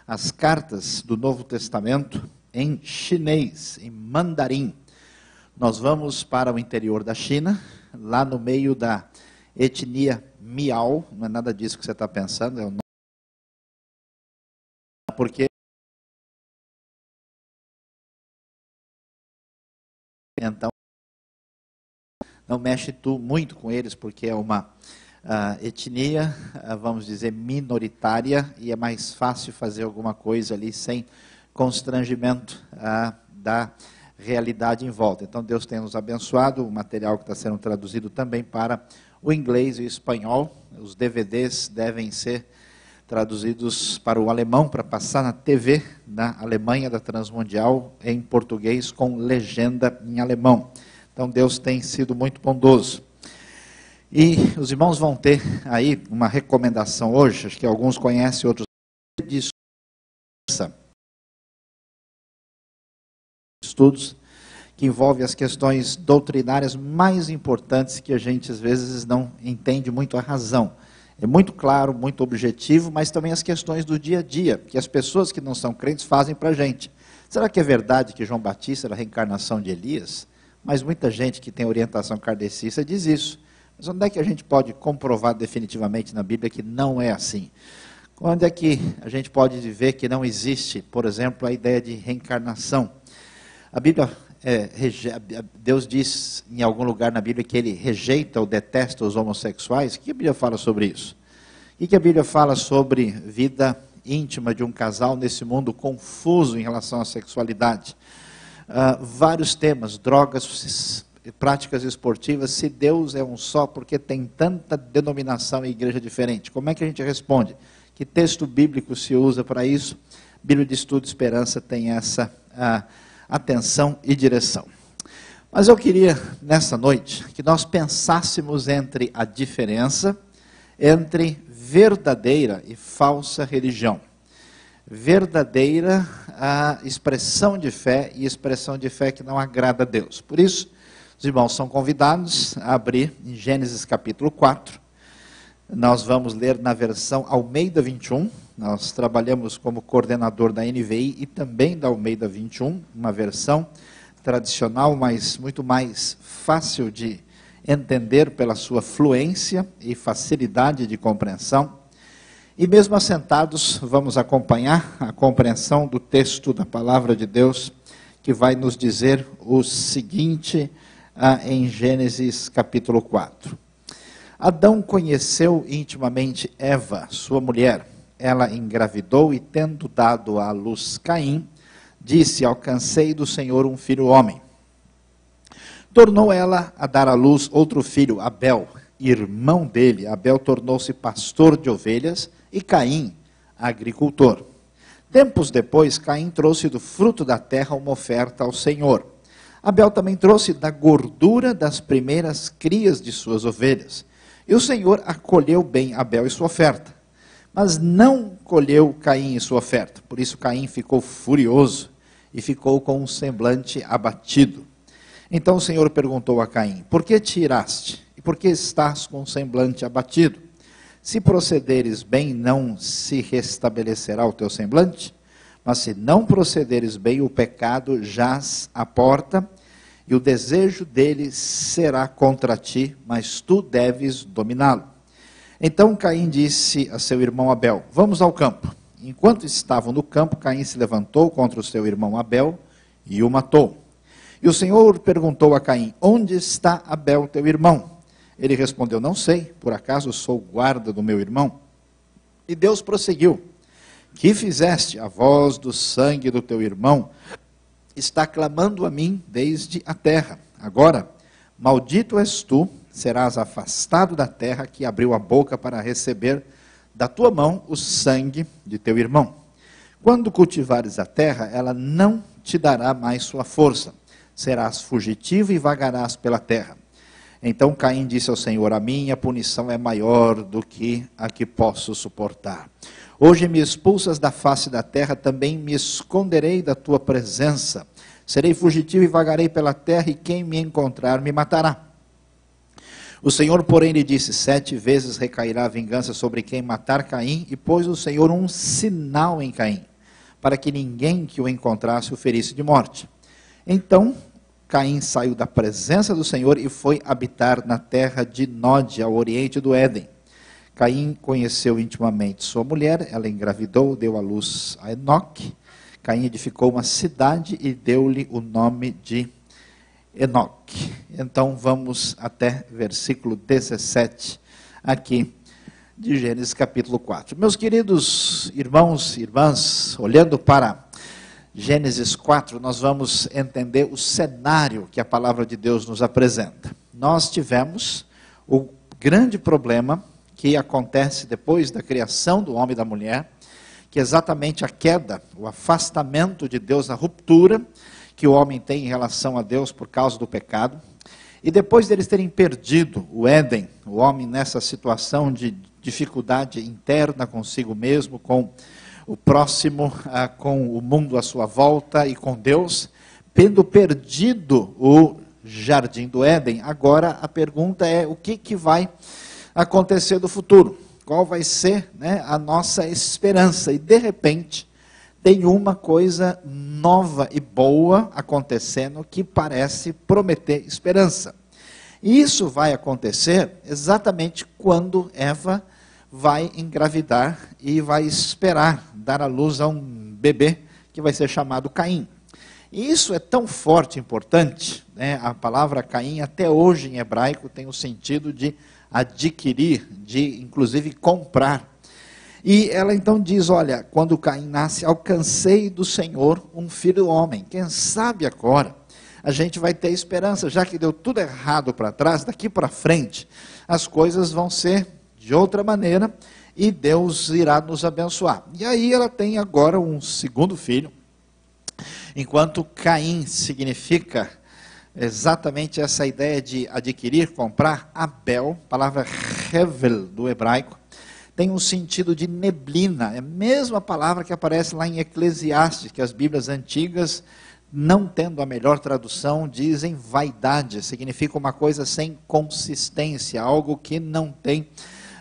as cartas do Novo Testamento em chinês, em mandarim. Nós vamos para o interior da China, lá no meio da etnia Miao, não é nada disso que você está pensando, é o nome, porque então não mexe muito com eles, porque é uma etnia, vamos dizer, minoritária, e é mais fácil fazer alguma coisa ali sem constrangimento da realidade em volta. Então Deus tem nos abençoado, o material que está sendo traduzido também para o inglês e o espanhol. Os DVDs devem ser traduzidos para o alemão, para passar na TV na Alemanha da Transmundial, em português, com legenda em alemão. Então Deus tem sido muito bondoso. E os irmãos vão ter aí uma recomendação hoje, acho que alguns conhecem, outros de estudos que envolvem as questões doutrinárias mais importantes que a gente às vezes não entende muito a razão. É muito claro, muito objetivo, mas também as questões do dia a dia, que as pessoas que não são crentes fazem para a gente. Será que é verdade que João Batista era a reencarnação de Elias? Mas muita gente que tem orientação kardecista diz isso. Mas onde é que a gente pode comprovar definitivamente na Bíblia que não é assim? Onde é que a gente pode ver que não existe, por exemplo, a ideia de reencarnação? A Bíblia, Deus diz em algum lugar na Bíblia que ele rejeita ou detesta os homossexuais. O que a Bíblia fala sobre isso? O que a Bíblia fala sobre vida íntima de um casal nesse mundo confuso em relação à sexualidade? Vários temas, drogas, práticas esportivas, se Deus é um só, porque tem tanta denominação e igreja diferente? Como é que a gente responde? Que texto bíblico se usa para isso? Bíblia de Estudo e Esperança tem essa atenção e direção. Mas eu queria, nessa noite, que nós pensássemos entre a diferença entre verdadeira e falsa religião. Verdadeira a expressão de fé e expressão de fé que não agrada a Deus. Por isso, os irmãos são convidados a abrir em Gênesis capítulo 4. Nós vamos ler na versão Almeida 21. Nós trabalhamos como coordenador da NVI e também da Almeida 21, uma versão tradicional, mas muito mais fácil de entender pela sua fluência e facilidade de compreensão. E mesmo assentados, vamos acompanhar a compreensão do texto da palavra de Deus, que vai nos dizer o seguinte em Gênesis capítulo 4. Adão conheceu intimamente Eva, sua mulher. Ela engravidou e, tendo dado à luz Caim, disse: alcancei do Senhor um filho homem. Tornou ela a dar à luz outro filho, Abel, irmão dele. Abel tornou-se pastor de ovelhas e Caim, agricultor. Tempos depois, Caim trouxe do fruto da terra uma oferta ao Senhor. Abel também trouxe da gordura das primeiras crias de suas ovelhas. E o Senhor acolheu bem Abel e sua oferta, mas não colheu Caim e sua oferta. Por isso Caim ficou furioso e ficou com um semblante abatido. Então o Senhor perguntou a Caim: por que te iraste? E por que estás com um semblante abatido? Se procederes bem, não se restabelecerá o teu semblante? Mas se não procederes bem, o pecado jaz à porta, e o desejo dele será contra ti, mas tu deves dominá-lo. Então Caim disse a seu irmão Abel: vamos ao campo. Enquanto estavam no campo, Caim se levantou contra o seu irmão Abel e o matou. E o Senhor perguntou a Caim: onde está Abel, teu irmão? Ele respondeu: não sei, por acaso sou guarda do meu irmão? E Deus prosseguiu: que fizeste? A voz do sangue do teu irmão está clamando a mim desde a terra. Agora, maldito és tu, serás afastado da terra que abriu a boca para receber da tua mão o sangue de teu irmão. Quando cultivares a terra, ela não te dará mais sua força. Serás fugitivo e vagarás pela terra. Então Caim disse ao Senhor: a minha punição é maior do que a que posso suportar. Hoje me expulsas da face da terra, também me esconderei da tua presença. Serei fugitivo e vagarei pela terra, e quem me encontrar me matará. O Senhor, porém, lhe disse: 7 vezes recairá a vingança sobre quem matar Caim, e pôs o Senhor um sinal em Caim, para que ninguém que o encontrasse o ferisse de morte. Então Caim saiu da presença do Senhor e foi habitar na terra de Nod, ao oriente do Éden. Caim conheceu intimamente sua mulher, ela engravidou, deu à luz a Enoque. Caim edificou uma cidade e deu-lhe o nome de Enoque. Então vamos até versículo 17, aqui de Gênesis capítulo 4. Meus queridos irmãos e irmãs, olhando para Gênesis 4, nós vamos entender o cenário que a palavra de Deus nos apresenta. Nós tivemos o grande problema que acontece depois da criação do homem e da mulher, que é exatamente a queda, o afastamento de Deus, a ruptura que o homem tem em relação a Deus por causa do pecado. E depois deles terem perdido o Éden, o homem nessa situação de dificuldade interna consigo mesmo, com o próximo, com o mundo à sua volta e com Deus, tendo perdido o jardim do Éden, agora a pergunta é: o que vai acontecer do futuro? Qual vai ser, a nossa esperança? E de repente tem uma coisa nova e boa acontecendo que parece prometer esperança. E isso vai acontecer exatamente quando Eva vai engravidar e vai esperar dar à luz a um bebê que vai ser chamado Caim. E isso é tão forte e importante, né? A palavra Caim até hoje em hebraico tem o sentido de adquirir, de inclusive comprar. E ela então diz, olha, quando Caim nasce, alcancei do Senhor um filho homem. Quem sabe agora a gente vai ter esperança, já que deu tudo errado para trás, daqui para frente as coisas vão ser de outra maneira e Deus irá nos abençoar. E aí ela tem agora um segundo filho, enquanto Caim significa exatamente essa ideia de adquirir, comprar, Abel, palavra hevel do hebraico, tem um sentido de neblina, é a mesma palavra que aparece lá em Eclesiastes, que as Bíblias antigas, não tendo a melhor tradução, dizem vaidade, significa uma coisa sem consistência, algo que não tem,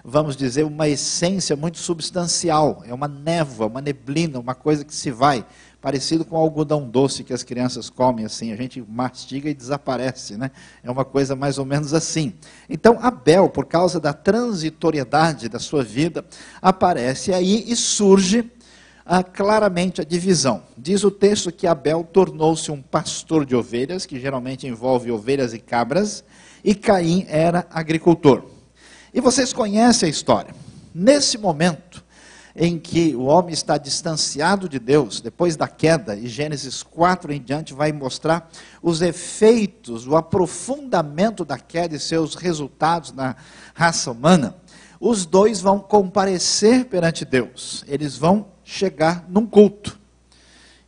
vamos dizer, uma essência muito substancial, é uma névoa, uma neblina, uma coisa que se vai, parecido com o algodão doce que as crianças comem assim, a gente mastiga e desaparece, né? É uma coisa mais ou menos assim. Então Abel, por causa da transitoriedade da sua vida, aparece aí e surge claramente a divisão. Diz o texto que Abel tornou-se um pastor de ovelhas, que geralmente envolve ovelhas e cabras, e Caim era agricultor. E vocês conhecem a história. Nesse momento em que o homem está distanciado de Deus, depois da queda, e Gênesis 4 em diante vai mostrar os efeitos, o aprofundamento da queda e seus resultados na raça humana, os dois vão comparecer perante Deus, eles vão chegar num culto.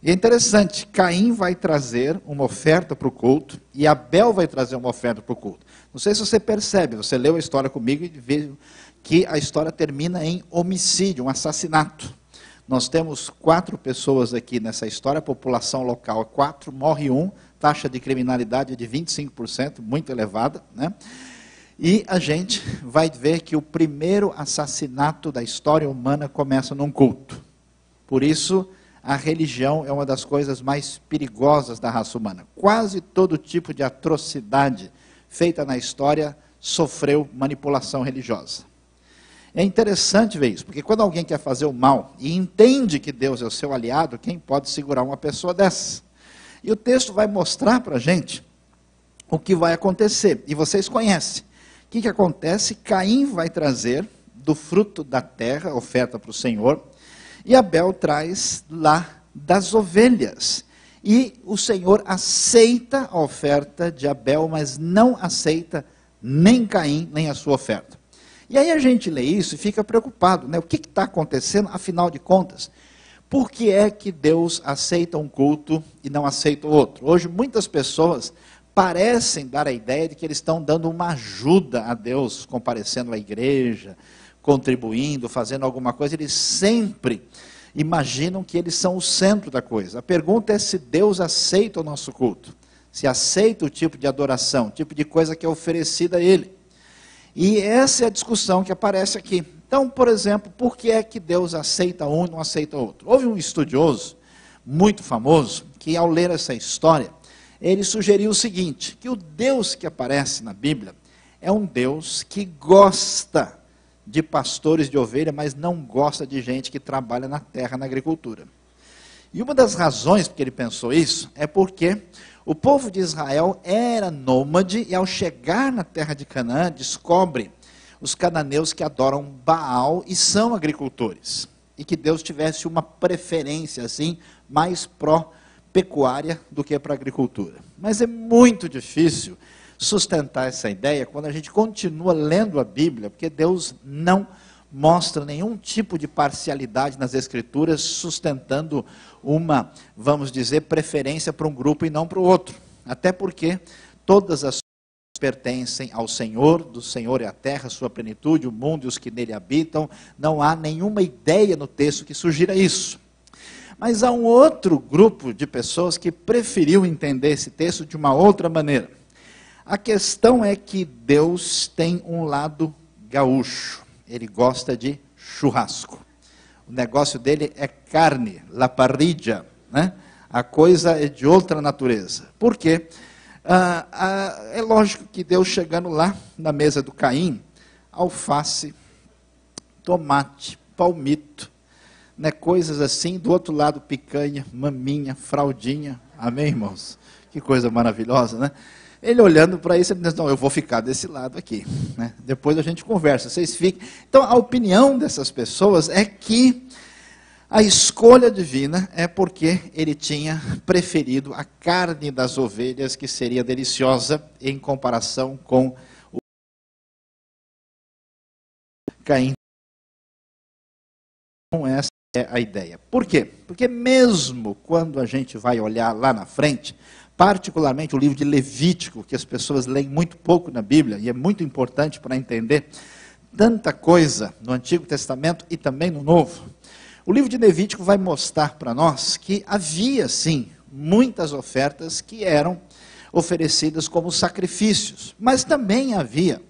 E é interessante, Caim vai trazer uma oferta para o culto, e Abel vai trazer uma oferta para o culto. Não sei se você percebe, você leu a história comigo e viu que a história termina em homicídio, um assassinato. Nós temos 4 pessoas aqui nessa história, a população local é 4, morre 1, taxa de criminalidade de 25%, muito elevada, né? E a gente vai ver que o primeiro assassinato da história humana começa num culto. Por isso, a religião é uma das coisas mais perigosas da raça humana. Quase todo tipo de atrocidade feita na história sofreu manipulação religiosa. É interessante ver isso, porque quando alguém quer fazer o mal e entende que Deus é o seu aliado, quem pode segurar uma pessoa dessa? E o texto vai mostrar para a gente o que vai acontecer. E vocês conhecem. O que acontece? Caim vai trazer do fruto da terra, oferta para o Senhor, e Abel traz lá das ovelhas. E o Senhor aceita a oferta de Abel, mas não aceita nem Caim, nem a sua oferta. E aí a gente lê isso e fica preocupado, né? O que está acontecendo, afinal de contas? Por que é que Deus aceita um culto e não aceita o outro? Hoje muitas pessoas parecem dar a ideia de que eles estão dando uma ajuda a Deus, comparecendo à igreja, contribuindo, fazendo alguma coisa. Eles sempre imaginam que eles são o centro da coisa. A pergunta é se Deus aceita o nosso culto, se aceita o tipo de adoração, o tipo de coisa que é oferecida a Ele. E essa é a discussão que aparece aqui. Então, por exemplo, por que é que Deus aceita um e não aceita outro? Houve um estudioso muito famoso que, ao ler essa história, ele sugeriu o seguinte, que o Deus que aparece na Bíblia é um Deus que gosta de pastores de ovelha, mas não gosta de gente que trabalha na terra, na agricultura. E uma das razões porque ele pensou isso é porque o povo de Israel era nômade e ao chegar na terra de Canaã, descobre os cananeus que adoram Baal e são agricultores. E que Deus tivesse uma preferência assim, mais pró-pecuária do que para a agricultura. Mas é muito difícil sustentar essa ideia quando a gente continua lendo a Bíblia, porque Deus não mostra nenhum tipo de parcialidade nas Escrituras, sustentando uma, vamos dizer, preferência para um grupo e não para o outro. Até porque todas as coisas pertencem ao Senhor, do Senhor é a terra, sua plenitude, o mundo e os que nele habitam. Não há nenhuma ideia no texto que sugira isso. Mas há um outro grupo de pessoas que preferiu entender esse texto de uma outra maneira. A questão é que Deus tem um lado gaúcho. Ele gosta de churrasco. O negócio dele é carne, la parrilla, né? A coisa é de outra natureza. Por quê? É lógico que Deus chegando lá na mesa do Caim, alface, tomate, palmito, né, coisas assim, do outro lado picanha, maminha, fraldinha, amém, irmãos? Que coisa maravilhosa, né? Ele olhando para isso, ele diz, não, eu vou ficar desse lado aqui, né? Depois a gente conversa, vocês fiquem. Então, a opinião dessas pessoas é que a escolha divina é porque ele tinha preferido a carne das ovelhas, que seria deliciosa, em comparação com o Caim. Então, essa é a ideia. Por quê? Porque mesmo quando a gente vai olhar lá na frente, particularmente o livro de Levítico, que as pessoas leem muito pouco na Bíblia, e é muito importante para entender tanta coisa no Antigo Testamento e também no Novo. O livro de Levítico vai mostrar para nós que havia, sim, muitas ofertas que eram oferecidas como sacrifícios, mas também havia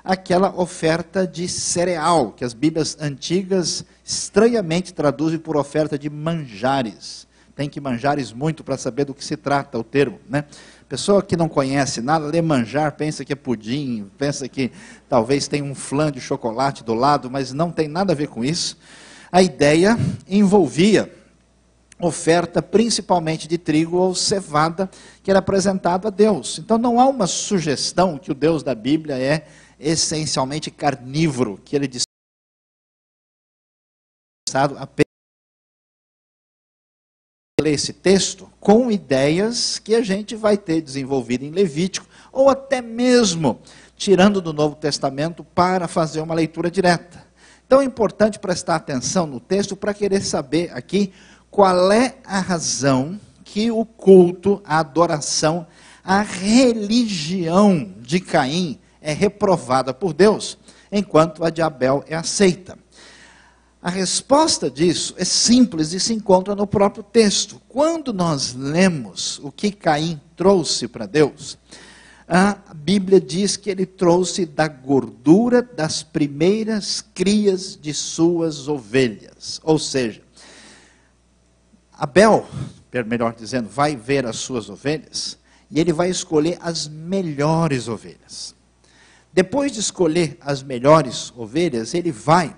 aquela oferta de cereal, que as Bíblias antigas estranhamente traduzem por oferta de manjares. Tem que manjares muito para saber do que se trata o termo, né? Pessoa que não conhece nada, lê manjar, pensa que é pudim, pensa que talvez tem um flan de chocolate do lado, mas não tem nada a ver com isso. A ideia envolvia oferta principalmente de trigo ou cevada, que era apresentado a Deus. Então não há uma sugestão que o Deus da Bíblia é essencialmente carnívoro, que ele diz apenas ler esse texto com ideias que a gente vai ter desenvolvido em Levítico, ou até mesmo tirando do Novo Testamento para fazer uma leitura direta. Então é importante prestar atenção no texto para querer saber aqui qual é a razão que o culto, a adoração, a religião de Caim é reprovada por Deus, enquanto a de Abel é aceita. A resposta disso é simples e se encontra no próprio texto. Quando nós lemos o que Caim trouxe para Deus, a Bíblia diz que ele trouxe da gordura das primeiras crias de suas ovelhas. Ou seja, Abel, melhor dizendo, vai ver as suas ovelhas e ele vai escolher as melhores ovelhas. Depois de escolher as melhores ovelhas, ele vai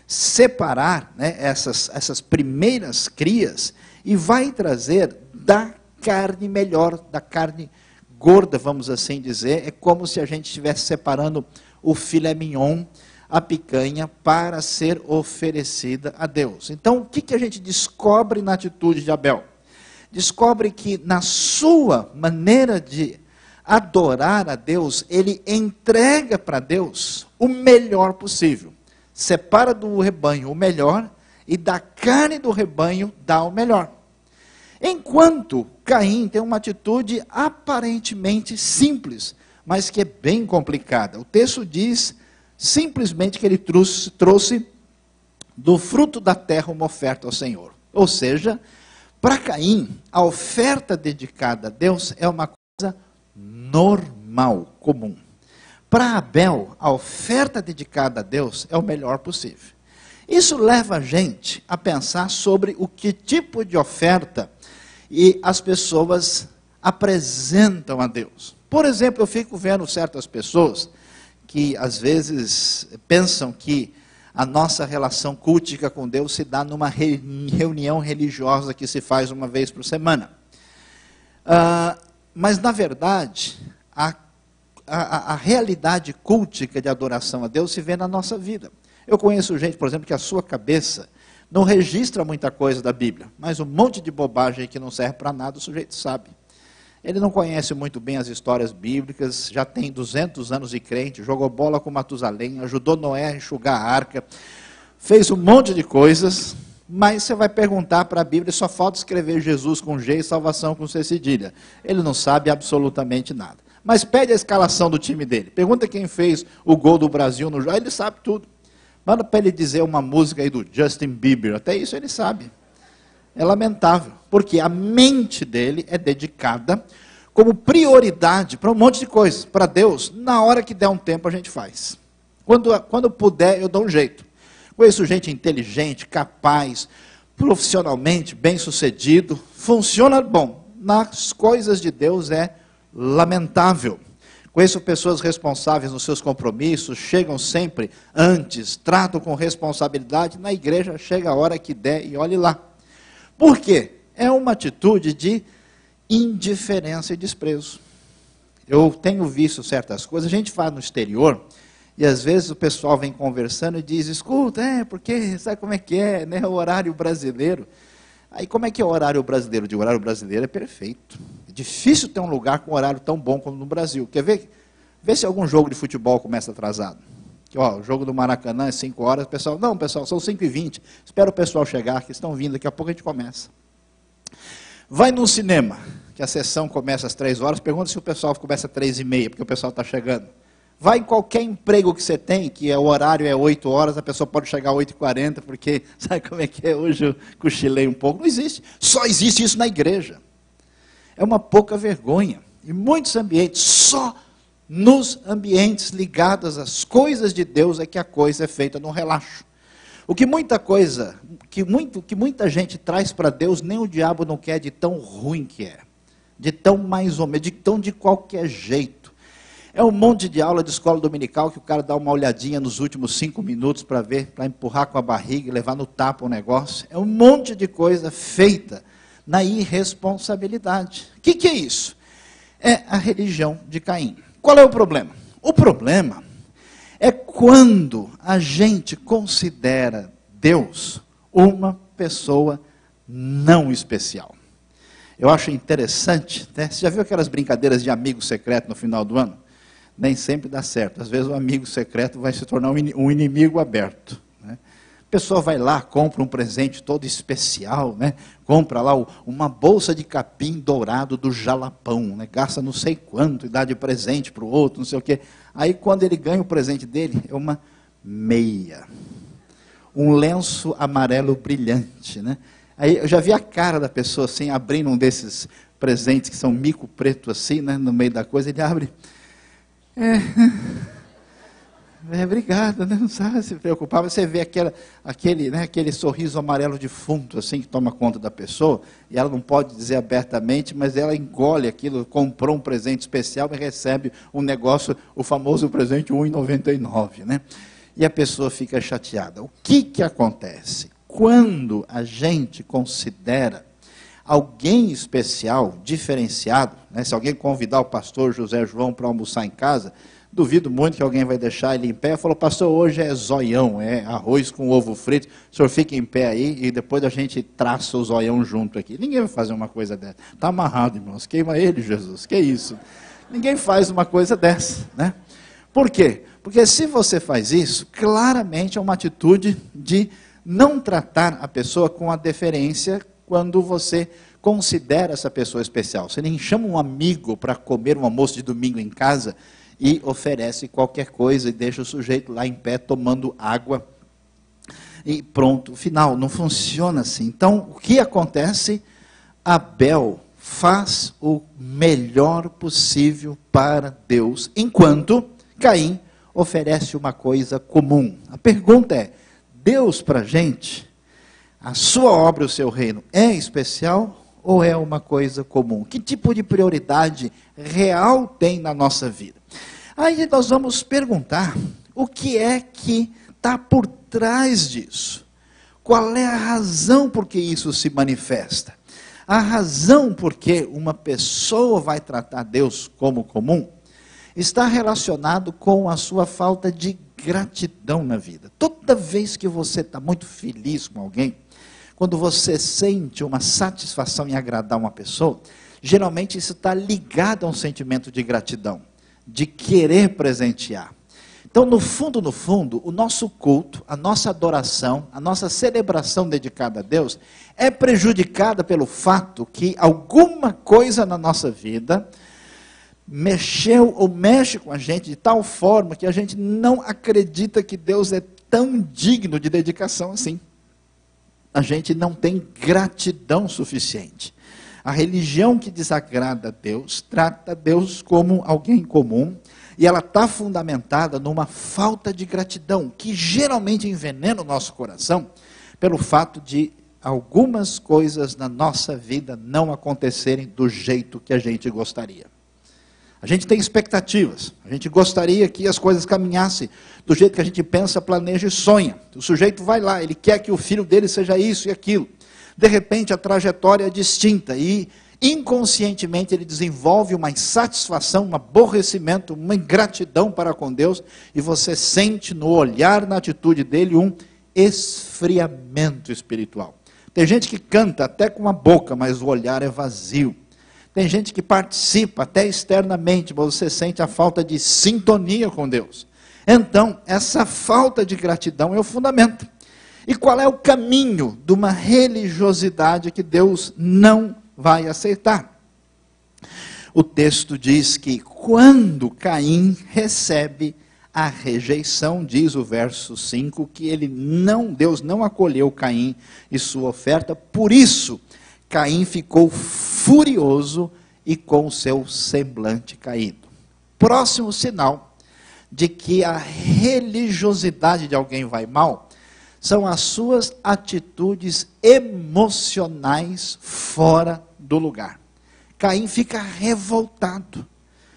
separar, né, essas primeiras crias e vai trazer da carne melhor, da carne gorda, vamos assim dizer. É como se a gente estivesse separando o filé mignon, a picanha, para ser oferecida a Deus. Então, o que a gente descobre na atitude de Abel? Descobre que na sua maneira de adorar a Deus, ele entrega para Deus o melhor possível. Separa do rebanho o melhor e da carne do rebanho dá o melhor. Enquanto Caim tem uma atitude aparentemente simples, mas que é bem complicada. O texto diz simplesmente que ele trouxe do fruto da terra uma oferta ao Senhor. Ou seja, para Caim, a oferta dedicada a Deus é uma coisa normal, comum. Para Abel, a oferta dedicada a Deus é o melhor possível. Isso leva a gente a pensar sobre o que tipo de oferta e as pessoas apresentam a Deus. Por exemplo, eu fico vendo certas pessoas que às vezes pensam que a nossa relação cultica com Deus se dá numa reunião religiosa que se faz uma vez por semana. Mas na verdade, a realidade cultica de adoração a Deus se vê na nossa vida. Eu conheço gente, por exemplo, que a sua cabeça não registra muita coisa da Bíblia, mas um monte de bobagem que não serve para nada, o sujeito sabe. Ele não conhece muito bem as histórias bíblicas, já tem 200 anos de crente, jogou bola com Matusalém, ajudou Noé a enxugar a arca, fez um monte de coisas, mas você vai perguntar para a Bíblia, só falta escrever Jesus com G e salvação com C cedilha. Ele não sabe absolutamente nada. Mas pede a escalação do time dele. Pergunta quem fez o gol do Brasil no jogo, ele sabe tudo. Manda para ele dizer uma música aí do Justin Bieber, até isso ele sabe. É lamentável, porque a mente dele é dedicada como prioridade para um monte de coisas. Para Deus, na hora que der um tempo a gente faz. Quando puder, eu dou um jeito. Conheço gente inteligente, capaz, profissionalmente bem-sucedido, funciona bom. Nas coisas de Deus é lamentável. Conheço pessoas responsáveis nos seus compromissos, chegam sempre antes, tratam com responsabilidade, na igreja chega a hora que der e olhe lá. Por quê? É uma atitude de indiferença e desprezo. Eu tenho visto certas coisas, a gente faz no exterior, e às vezes o pessoal vem conversando e diz, escuta, porque sabe como é que é, né, o horário brasileiro. Aí como é que é o horário brasileiro? O horário brasileiro é perfeito. É difícil ter um lugar com horário tão bom como no Brasil. Quer ver? Vê se algum jogo de futebol começa atrasado. Que, o jogo do Maracanã é 5 horas, o pessoal, não pessoal, são 5h20, espera o pessoal chegar, que estão vindo, daqui a pouco a gente começa. Vai num cinema, que a sessão começa às 3 horas, pergunta se o pessoal começa às 3h30, porque o pessoal está chegando. Vai em qualquer emprego que você tem, que o horário é 8 horas, a pessoa pode chegar às 8h40, porque sabe como é que é? Hoje eu cochilei um pouco. Não existe. Só existe isso na igreja. É uma pouca vergonha. Em muitos ambientes, só nos ambientes ligados às coisas de Deus é que a coisa é feita no relaxo. O que muita coisa, que muita gente traz para Deus, nem o diabo não quer de tão ruim que é. De tão mais ou menos, de tão de qualquer jeito. É um monte de aula de escola dominical que o cara dá uma olhadinha nos últimos 5 minutos para ver, para empurrar com a barriga e levar no tapa o negócio. É um monte de coisa feita na irresponsabilidade. O que é isso? É a religião de Caim. Qual é o problema? O problema é quando a gente considera Deus uma pessoa não especial. Eu acho interessante, né? Você já viu aquelas brincadeiras de amigo secreto no final do ano? Nem sempre dá certo. Às vezes o amigo secreto vai se tornar um inimigo aberto. Né? A pessoa vai lá, compra um presente todo especial, né? Compra lá uma bolsa de capim dourado do Jalapão, né? Gasta não sei quanto e dá de presente para o outro, não sei o quê. Aí quando ele ganha o presente dele, é uma meia. Um lenço amarelo brilhante. Né? Aí eu já vi a cara da pessoa assim, abrindo um desses presentes que são mico preto assim, né? No meio da coisa, ele abre... obrigado, né? Não sabe se preocupar, você vê aquele sorriso amarelo defunto, assim, que toma conta da pessoa, e ela não pode dizer abertamente, mas ela engole aquilo, comprou um presente especial e recebe um negócio, o famoso presente R$1,99, né? E a pessoa fica chateada. O que acontece? Quando a gente considera alguém especial, diferenciado, né? Se alguém convidar o pastor José João para almoçar em casa, duvido muito que alguém vai deixar ele em pé e falou, pastor, hoje é zoião, é arroz com ovo frito, o senhor fica em pé aí e depois a gente traça o zoião junto aqui. Ninguém vai fazer uma coisa dessa. Está amarrado, irmãos, queima ele, Jesus, que isso? Ninguém faz uma coisa dessa, né? Por quê? Porque se você faz isso, claramente é uma atitude de não tratar a pessoa com a deferência quando você considera essa pessoa especial. Você nem chama um amigo para comer um almoço de domingo em casa e oferece qualquer coisa e deixa o sujeito lá em pé tomando água e pronto, final, não funciona assim. Então, o que acontece? Abel faz o melhor possível para Deus, enquanto Caim oferece uma coisa comum. A pergunta é, Deus para a gente, a sua obra, o seu reino, é especial ou é uma coisa comum? Que tipo de prioridade real tem na nossa vida? Aí nós vamos perguntar, o que é que está por trás disso? Qual é a razão por que isso se manifesta? A razão por que uma pessoa vai tratar Deus como comum está relacionado com a sua falta de gratidão na vida. Toda vez que você está muito feliz com alguém, quando você sente uma satisfação em agradar uma pessoa, geralmente isso está ligado a um sentimento de gratidão, de querer presentear. Então, no fundo, o nosso culto, a nossa adoração, a nossa celebração dedicada a Deus, é prejudicada pelo fato que alguma coisa na nossa vida mexeu ou mexe com a gente de tal forma que a gente não acredita que Deus é tão digno de dedicação assim. A gente não tem gratidão suficiente. A religião que desagrada a Deus, trata Deus como alguém comum, E ela está fundamentada numa falta de gratidão, que geralmente envenena o nosso coração, pelo fato de algumas coisas na nossa vida não acontecerem do jeito que a gente gostaria. A gente tem expectativas, a gente gostaria que as coisas caminhassem do jeito que a gente pensa, planeja e sonha. O sujeito vai lá, ele quer que o filho dele seja isso e aquilo. De repente a trajetória é distinta e inconscientemente ele desenvolve uma insatisfação, um aborrecimento, uma ingratidão para com Deus, e você sente no olhar, na atitude dele, um esfriamento espiritual. Tem gente que canta até com a boca, mas o olhar é vazio. Tem gente que participa até externamente, mas você sente a falta de sintonia com Deus. Então, essa falta de gratidão é o fundamento. E qual é o caminho de uma religiosidade que Deus não vai aceitar? O texto diz que quando Caim recebe a rejeição, diz o verso 5, que Deus não acolheu Caim e sua oferta, por isso Caim ficou furioso e com o seu semblante caído. Próximo sinal de que a religiosidade de alguém vai mal são as suas atitudes emocionais fora do lugar. Caim fica revoltado,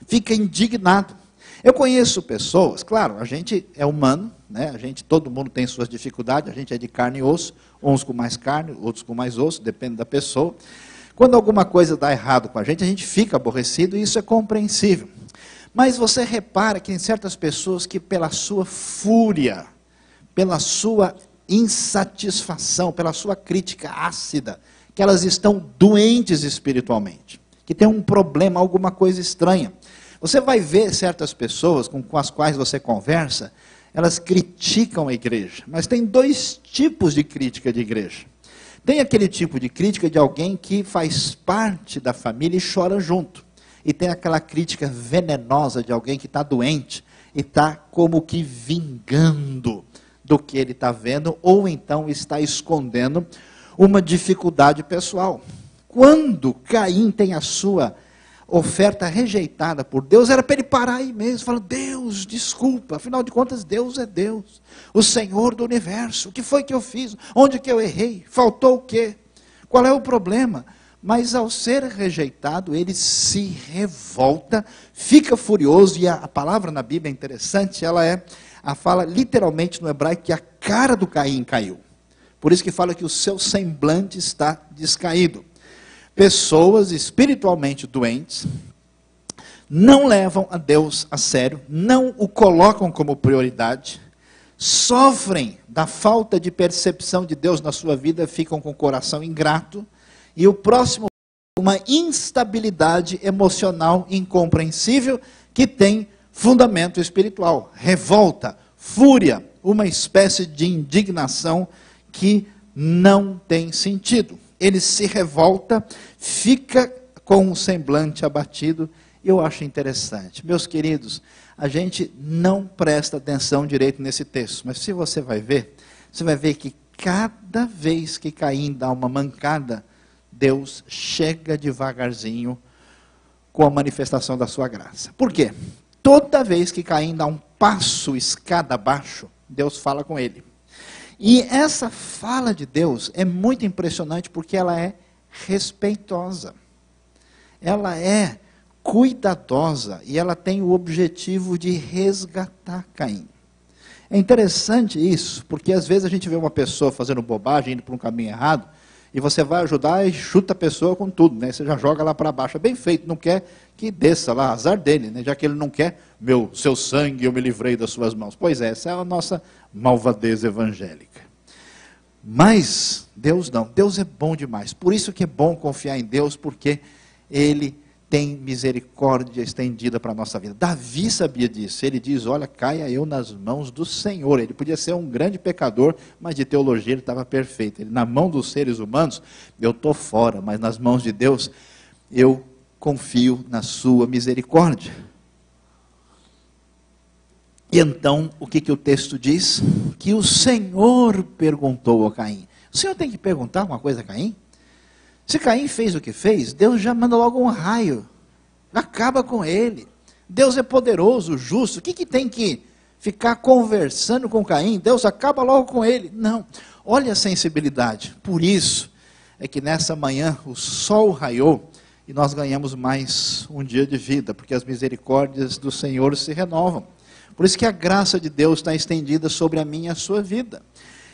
fica indignado. Eu conheço pessoas, claro, a gente é humano, né? Todo mundo tem suas dificuldades, a gente é de carne e osso, uns com mais carne, outros com mais osso, depende da pessoa. Quando alguma coisa dá errado com a gente fica aborrecido e isso é compreensível. Mas você repara que tem certas pessoas que pela sua fúria, pela sua insatisfação, pela sua crítica ácida, que elas estão doentes espiritualmente, que tem um problema, alguma coisa estranha. Você vai ver certas pessoas com as quais você conversa, elas criticam a igreja, mas tem dois tipos de crítica de igreja. Tem aquele tipo de crítica de alguém que faz parte da família e chora junto. E tem aquela crítica venenosa de alguém que está doente e está como que vingando do que ele está vendo, ou então está escondendo uma dificuldade pessoal. Quando Caim tem a sua oferta rejeitada por Deus, era para ele parar aí mesmo, falar: Deus, desculpa, afinal de contas Deus é Deus, o Senhor do universo, o que foi que eu fiz? Onde que eu errei? Faltou o quê? Qual é o problema? Mas ao ser rejeitado, ele se revolta, fica furioso, e a palavra na Bíblia é interessante, fala literalmente no hebraico que a cara do Caim caiu. Por isso que fala que o seu semblante está descaído. Pessoas espiritualmente doentes não levam a Deus a sério, não o colocam como prioridade, sofrem da falta de percepção de Deus na sua vida, ficam com o coração ingrato, e o próximo é uma instabilidade emocional incompreensível que tem fundamento espiritual, revolta, fúria, uma espécie de indignação que não tem sentido. Ele se revolta, fica com o semblante abatido. Eu acho interessante. Meus queridos, a gente não presta atenção direito nesse texto, mas se você vai ver que cada vez que Caim dá uma mancada, Deus chega devagarzinho com a manifestação da sua graça. Por quê? Toda vez que Caim dá um passo escada abaixo, Deus fala com ele. E essa fala de Deus é muito impressionante porque ela é respeitosa. Ela é cuidadosa e ela tem o objetivo de resgatar Caim. É interessante isso, porque às vezes a gente vê uma pessoa fazendo bobagem, indo para um caminho errado, e você vai ajudar e chuta a pessoa com tudo, né? Você já joga lá para baixo. É bem feito, não quer que desça lá, azar dele, né? Já que ele não quer, seu sangue eu me livrei das suas mãos. Pois é, essa é a nossa malvadez evangélica. Mas Deus não, Deus é bom demais. Por isso que é bom confiar em Deus, porque Ele tem misericórdia estendida para a nossa vida. Davi sabia disso, ele diz: olha, caia eu nas mãos do Senhor. Ele podia ser um grande pecador, mas de teologia ele estava perfeito. Ele, na mão dos seres humanos, eu estou fora, mas nas mãos de Deus, eu confio na sua misericórdia. E então, o que o texto diz? Que o Senhor perguntou a Caim. O Senhor tem que perguntar uma coisa a Caim? Se Caim fez o que fez, Deus já manda logo um raio, acaba com ele, Deus é poderoso, justo. O que tem que ficar conversando com Caim? Deus acaba logo com ele. Não. Olha a sensibilidade. Por isso é que nessa manhã o sol raiou e nós ganhamos mais um dia de vida, porque as misericórdias do Senhor se renovam. Por isso que a graça de Deus está estendida sobre a minha e a sua vida.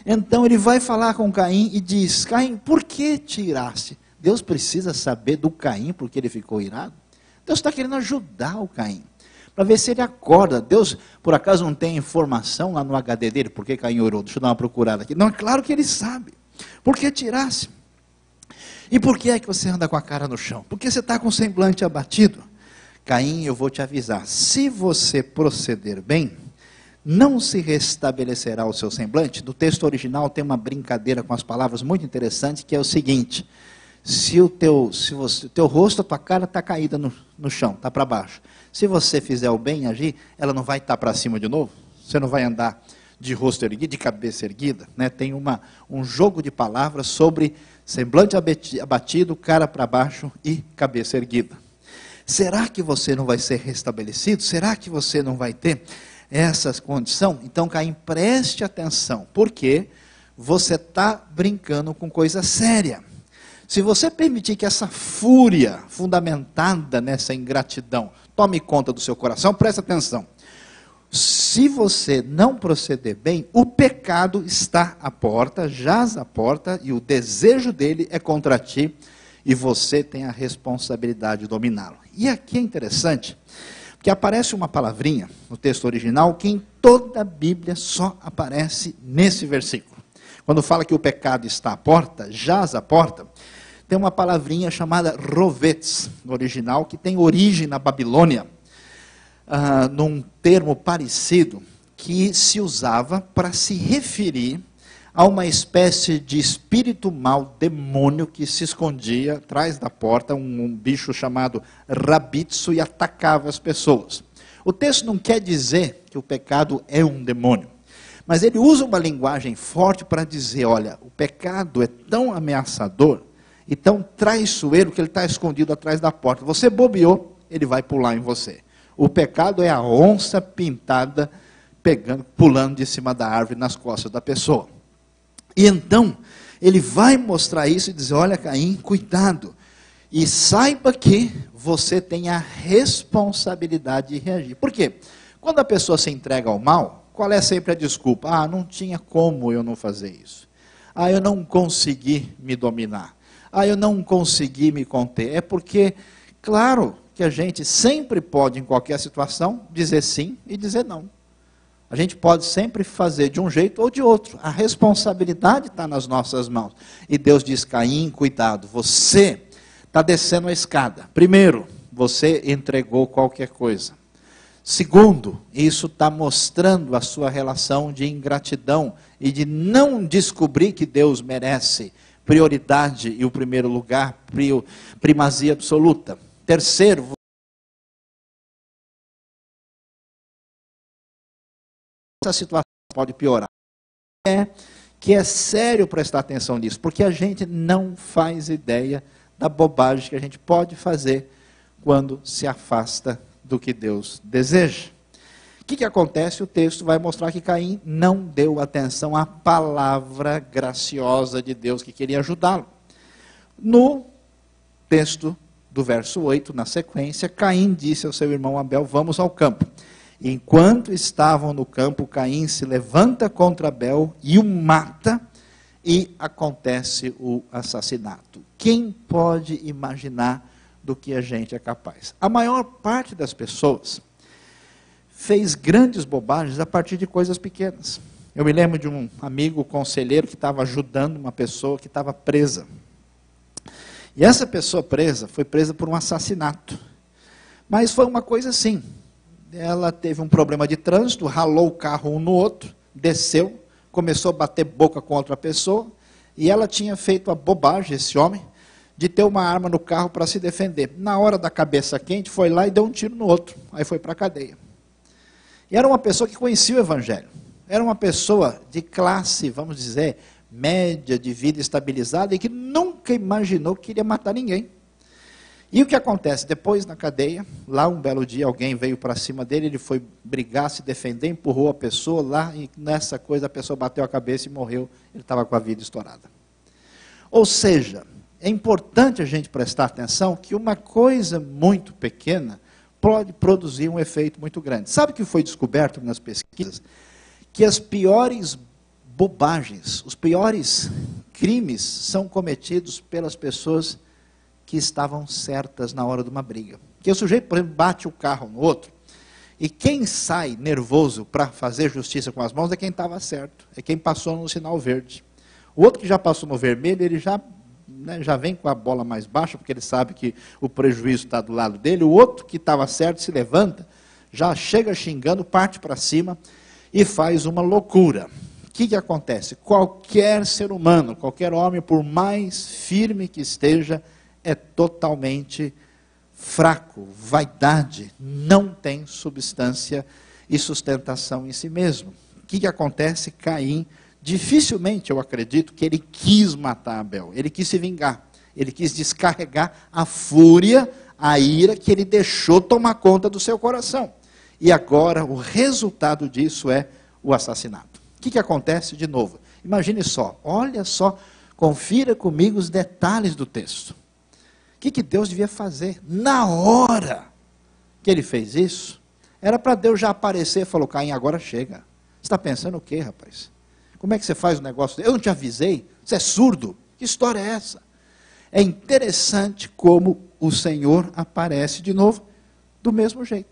Então ele vai falar com Caim e diz: Caim, por que te iraste? Deus precisa saber do Caim porque ele ficou irado? Deus está querendo ajudar o Caim, para ver se ele acorda. Deus, por acaso, não tem informação lá no HD dele, por que Caim orou? Deixa eu dar uma procurada aqui. Não, é claro que ele sabe. Por que te iraste? E por que é que você anda com a cara no chão? Porque você está com o semblante abatido? Caim, eu vou te avisar, se você proceder bem, não se restabelecerá o seu semblante. No texto original tem uma brincadeira com as palavras muito interessante, que é o seguinte: se o teu rosto, a tua cara está caída no chão, está para baixo. Se você fizer o bem, agir, ela não vai estar para cima de novo? Você não vai andar de rosto erguido, de cabeça erguida? Né? Tem um jogo de palavras sobre semblante abatido, cara para baixo e cabeça erguida. Será que você não vai ser restabelecido? Será que você não vai ter essa condição? Então, Caim, preste atenção, porque você está brincando com coisa séria. Se você permitir que essa fúria fundamentada nessa ingratidão tome conta do seu coração, preste atenção. Se você não proceder bem, o pecado está à porta, jaz à porta, e o desejo dele é contra ti, e você tem a responsabilidade de dominá-lo. E aqui é interessante, porque aparece uma palavrinha no texto original que em toda a Bíblia só aparece nesse versículo. Quando fala que o pecado está à porta, jaz à porta, tem uma palavrinha chamada rovetz no original, que tem origem na Babilônia, num termo parecido, que se usava para se referir a uma espécie de espírito mau, demônio, que se escondia atrás da porta, um bicho chamado rabitso, e atacava as pessoas. O texto não quer dizer que o pecado é um demônio, mas ele usa uma linguagem forte para dizer: olha, o pecado é tão ameaçador e tão traiçoeiro que ele está escondido atrás da porta. Você bobeou, ele vai pular em você. O pecado é a onça pintada, pulando de cima da árvore nas costas da pessoa. E então, ele vai mostrar isso e dizer: olha, Caim, cuidado. E saiba que você tem a responsabilidade de reagir. Por quê? Quando a pessoa se entrega ao mal, qual é sempre a desculpa? Ah, não tinha como eu não fazer isso. Ah, eu não consegui me dominar. Ah, eu não consegui me conter. É porque, claro, que a gente sempre pode, em qualquer situação, dizer sim e dizer não. A gente pode sempre fazer de um jeito ou de outro. A responsabilidade está nas nossas mãos. E Deus diz: Caim, cuidado, você está descendo a escada. Primeiro, você entregou qualquer coisa. Segundo, isso está mostrando a sua relação de ingratidão e de não descobrir que Deus merece prioridade e o primeiro lugar, primazia absoluta. Terceiro, essa situação pode piorar. Que é sério prestar atenção nisso, porque a gente não faz ideia da bobagem que a gente pode fazer quando se afasta do que Deus deseja. O que acontece? O texto vai mostrar que Caim não deu atenção à palavra graciosa de Deus que queria ajudá-lo. No texto do verso 8, na sequência, Caim disse ao seu irmão Abel: vamos ao campo. Enquanto estavam no campo, Caim se levanta contra Abel e o mata, e acontece o assassinato. Quem pode imaginar do que a gente é capaz? A maior parte das pessoas fez grandes bobagens a partir de coisas pequenas. Eu me lembro de um amigo conselheiro que estava ajudando uma pessoa que estava presa. E essa pessoa presa foi presa por um assassinato. Mas foi uma coisa assim: ela teve um problema de trânsito, ralou o carro um no outro, desceu, começou a bater boca com outra pessoa, e ela tinha feito a bobagem, esse homem, de ter uma arma no carro para se defender. Na hora da cabeça quente, foi lá e deu um tiro no outro, aí foi para a cadeia. E era uma pessoa que conhecia o Evangelho, era uma pessoa de classe, vamos dizer, média, de vida estabilizada, e que nunca imaginou que iria matar ninguém. E o que acontece? Depois, na cadeia, lá um belo dia, alguém veio para cima dele, ele foi brigar, se defender, empurrou a pessoa lá, e nessa coisa a pessoa bateu a cabeça e morreu, ele estava com a vida estourada. Ou seja, é importante a gente prestar atenção que uma coisa muito pequena pode produzir um efeito muito grande. Sabe o que foi descoberto nas pesquisas? Que as piores bobagens, os piores crimes são cometidos pelas pessoas que estavam certas na hora de uma briga. Que o sujeito, por exemplo, bate o carro no outro, e quem sai nervoso para fazer justiça com as mãos é quem estava certo, é quem passou no sinal verde. O outro que já passou no vermelho, ele já vem com a bola mais baixa, porque ele sabe que o prejuízo está do lado dele. O outro que estava certo se levanta, já chega xingando, parte para cima e faz uma loucura. O que acontece? Qualquer ser humano, qualquer homem, por mais firme que esteja, é totalmente fraco. Vaidade não tem substância e sustentação em si mesmo. O que acontece? Caim, dificilmente eu acredito que ele quis matar Abel, ele quis se vingar, ele quis descarregar a fúria, a ira que ele deixou tomar conta do seu coração. E agora o resultado disso é o assassinato. O que acontece de novo? Imagine só, olha só, confira comigo os detalhes do texto. O que Deus devia fazer? Na hora que ele fez isso, era para Deus já aparecer e falou, Caim, agora chega. Você está pensando o quê, rapaz? Como é que você faz o negócio? Eu não te avisei? Você é surdo? Que história é essa? É interessante como o Senhor aparece de novo do mesmo jeito.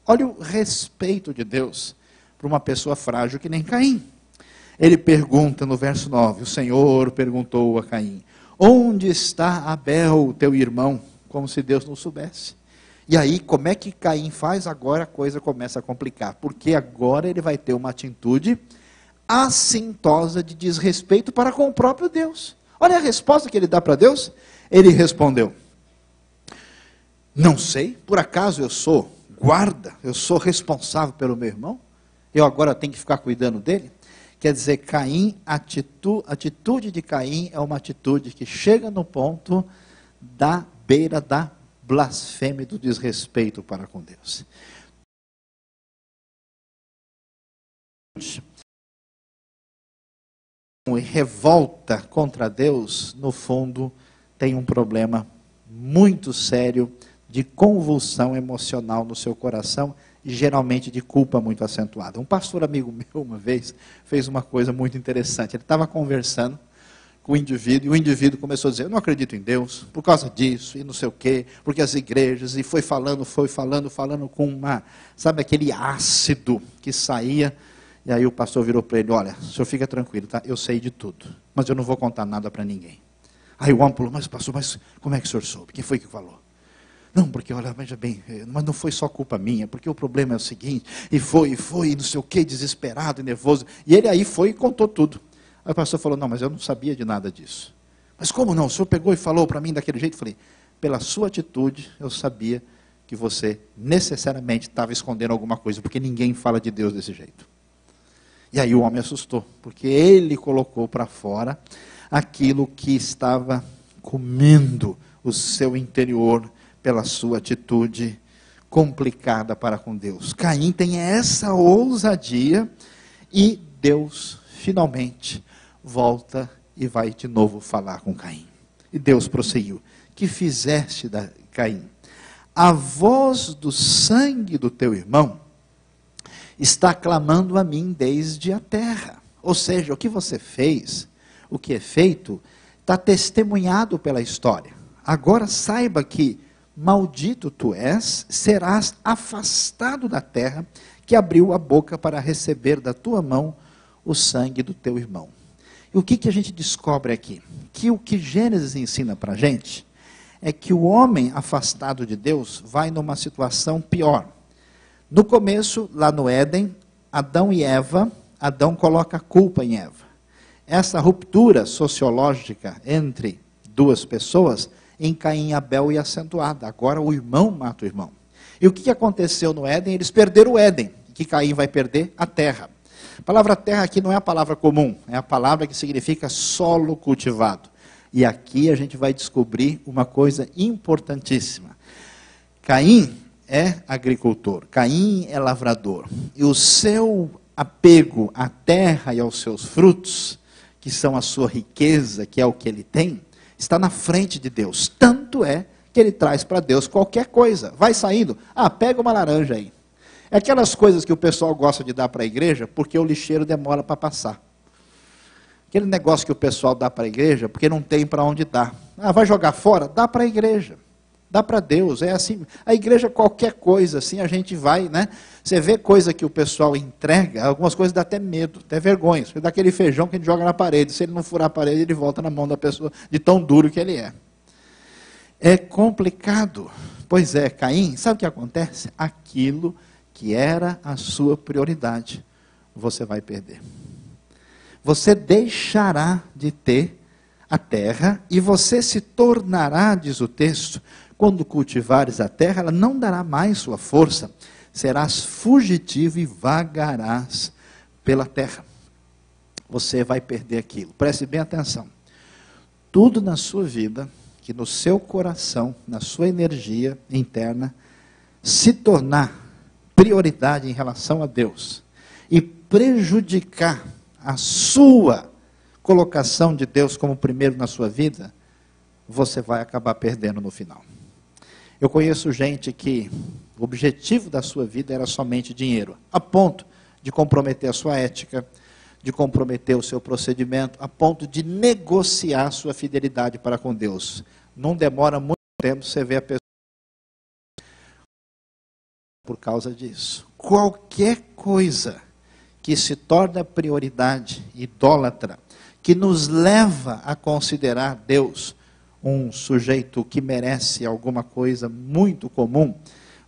Olha o respeito de Deus para uma pessoa frágil que nem Caim. Ele pergunta no verso 9, o Senhor perguntou a Caim, onde está Abel, teu irmão? Como se Deus não soubesse. E aí, como é que Caim faz? Agora a coisa começa a complicar, porque agora ele vai ter uma atitude assintosa de desrespeito para com o próprio Deus. Olha a resposta que ele dá para Deus. Ele respondeu, não sei, por acaso eu sou guarda, eu sou responsável pelo meu irmão? Eu agora tenho que ficar cuidando dele? Quer dizer, Caim, a atitude de Caim é uma atitude que chega no ponto da beira da blasfêmia, do desrespeito para com Deus. E revolta contra Deus, no fundo, tem um problema muito sério de convulsão emocional no seu coração, e geralmente de culpa muito acentuada. Um pastor amigo meu, uma vez, fez uma coisa muito interessante. Ele estava conversando com o indivíduo, e o indivíduo começou a dizer, eu não acredito em Deus, por causa disso, e não sei o quê, porque as igrejas, e foi falando com uma, sabe, aquele ácido que saía, e aí o pastor virou para ele, olha, o senhor fica tranquilo, tá? Eu sei de tudo, mas eu não vou contar nada para ninguém. Aí o homem falou, mas pastor, mas como é que o senhor soube? Quem foi que falou? Não, porque olha, veja bem, mas não foi só culpa minha, porque o problema é o seguinte, e foi, não sei o que, desesperado e nervoso, e ele aí foi e contou tudo. Aí o pastor falou, não, mas eu não sabia de nada disso. Mas como não? O senhor pegou e falou para mim daquele jeito? Eu falei, pela sua atitude, eu sabia que você necessariamente estava escondendo alguma coisa, porque ninguém fala de Deus desse jeito. E aí o homem assustou, porque ele colocou para fora aquilo que estava comendo o seu interior, pela sua atitude complicada para com Deus. Caim tem essa ousadia e Deus finalmente volta e vai de novo falar com Caim. E Deus prosseguiu, que fizeste, Caim? A voz do sangue do teu irmão está clamando a mim desde a terra. Ou seja, o que você fez, o que é feito, está testemunhado pela história. Agora saiba que maldito tu és, serás afastado da terra, que abriu a boca para receber da tua mão o sangue do teu irmão. E o que a gente descobre aqui? Que o que Gênesis ensina para a gente, é que o homem afastado de Deus vai numa situação pior. No começo, lá no Éden, Adão e Eva, Adão coloca a culpa em Eva. Essa ruptura sociológica entre duas pessoas, em Caim e Abel ia acentuada. Agora o irmão mata o irmão. E o que aconteceu no Éden? Eles perderam o Éden. Que Caim vai perder? A terra. A palavra terra aqui não é a palavra comum. É a palavra que significa solo cultivado. E aqui a gente vai descobrir uma coisa importantíssima. Caim é agricultor, Caim é lavrador. E o seu apego à terra e aos seus frutos, que são a sua riqueza, que é o que ele tem, está na frente de Deus. Tanto é que ele traz para Deus qualquer coisa. Vai saindo, pega uma laranja aí. É aquelas coisas que o pessoal gosta de dar para a igreja, porque o lixeiro demora para passar. Aquele negócio que o pessoal dá para a igreja, porque não tem para onde dar. Vai jogar fora? Dá para a igreja. Dá para Deus. É assim. A igreja, qualquer coisa, assim, a gente vai, né? Você vê coisa que o pessoal entrega, algumas coisas dá até medo, até vergonha. Você dá aquele feijão que a gente joga na parede. Se ele não furar a parede, ele volta na mão da pessoa, de tão duro que ele é. É complicado. Pois é, Caim, sabe o que acontece? Aquilo que era a sua prioridade, você vai perder. Você deixará de ter a terra e você se tornará, diz o texto, quando cultivares a terra, ela não dará mais sua força, serás fugitivo e vagarás pela terra. Você vai perder aquilo. Preste bem atenção. Tudo na sua vida, que no seu coração, na sua energia interna, se tornar prioridade em relação a Deus e prejudicar a sua colocação de Deus como primeiro na sua vida, você vai acabar perdendo no final. Eu conheço gente que o objetivo da sua vida era somente dinheiro, a ponto de comprometer a sua ética, de comprometer o seu procedimento, a ponto de negociar a sua fidelidade para com Deus. Não demora muito tempo, você vê a pessoa por causa disso. Qualquer coisa que se torna prioridade idólatra, que nos leva a considerar Deus um sujeito que merece alguma coisa muito comum,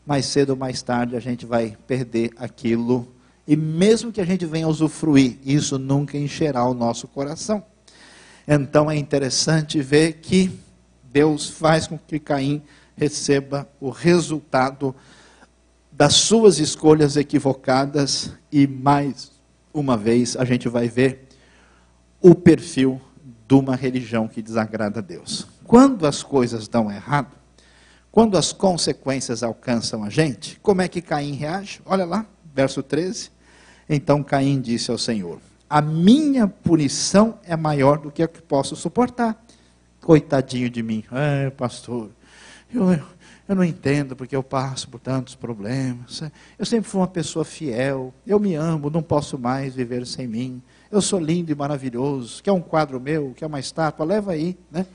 mais cedo ou mais tarde a gente vai perder aquilo, e mesmo que a gente venha usufruir, isso nunca encherá o nosso coração. Então é interessante ver que Deus faz com que Caim receba o resultado das suas escolhas equivocadas, e mais uma vez a gente vai ver o perfil de uma religião que desagrada a Deus. Quando as coisas dão errado, quando as consequências alcançam a gente, como é que Caim reage? Olha lá, verso 13. Então Caim disse ao Senhor: a minha punição é maior do que a que posso suportar. Coitadinho de mim. Pastor, eu não entendo porque eu passo por tantos problemas. Eu sempre fui uma pessoa fiel. Eu me amo, não posso mais viver sem mim. Eu sou lindo e maravilhoso. Quer um quadro meu? Quer uma estátua? Leva aí, né?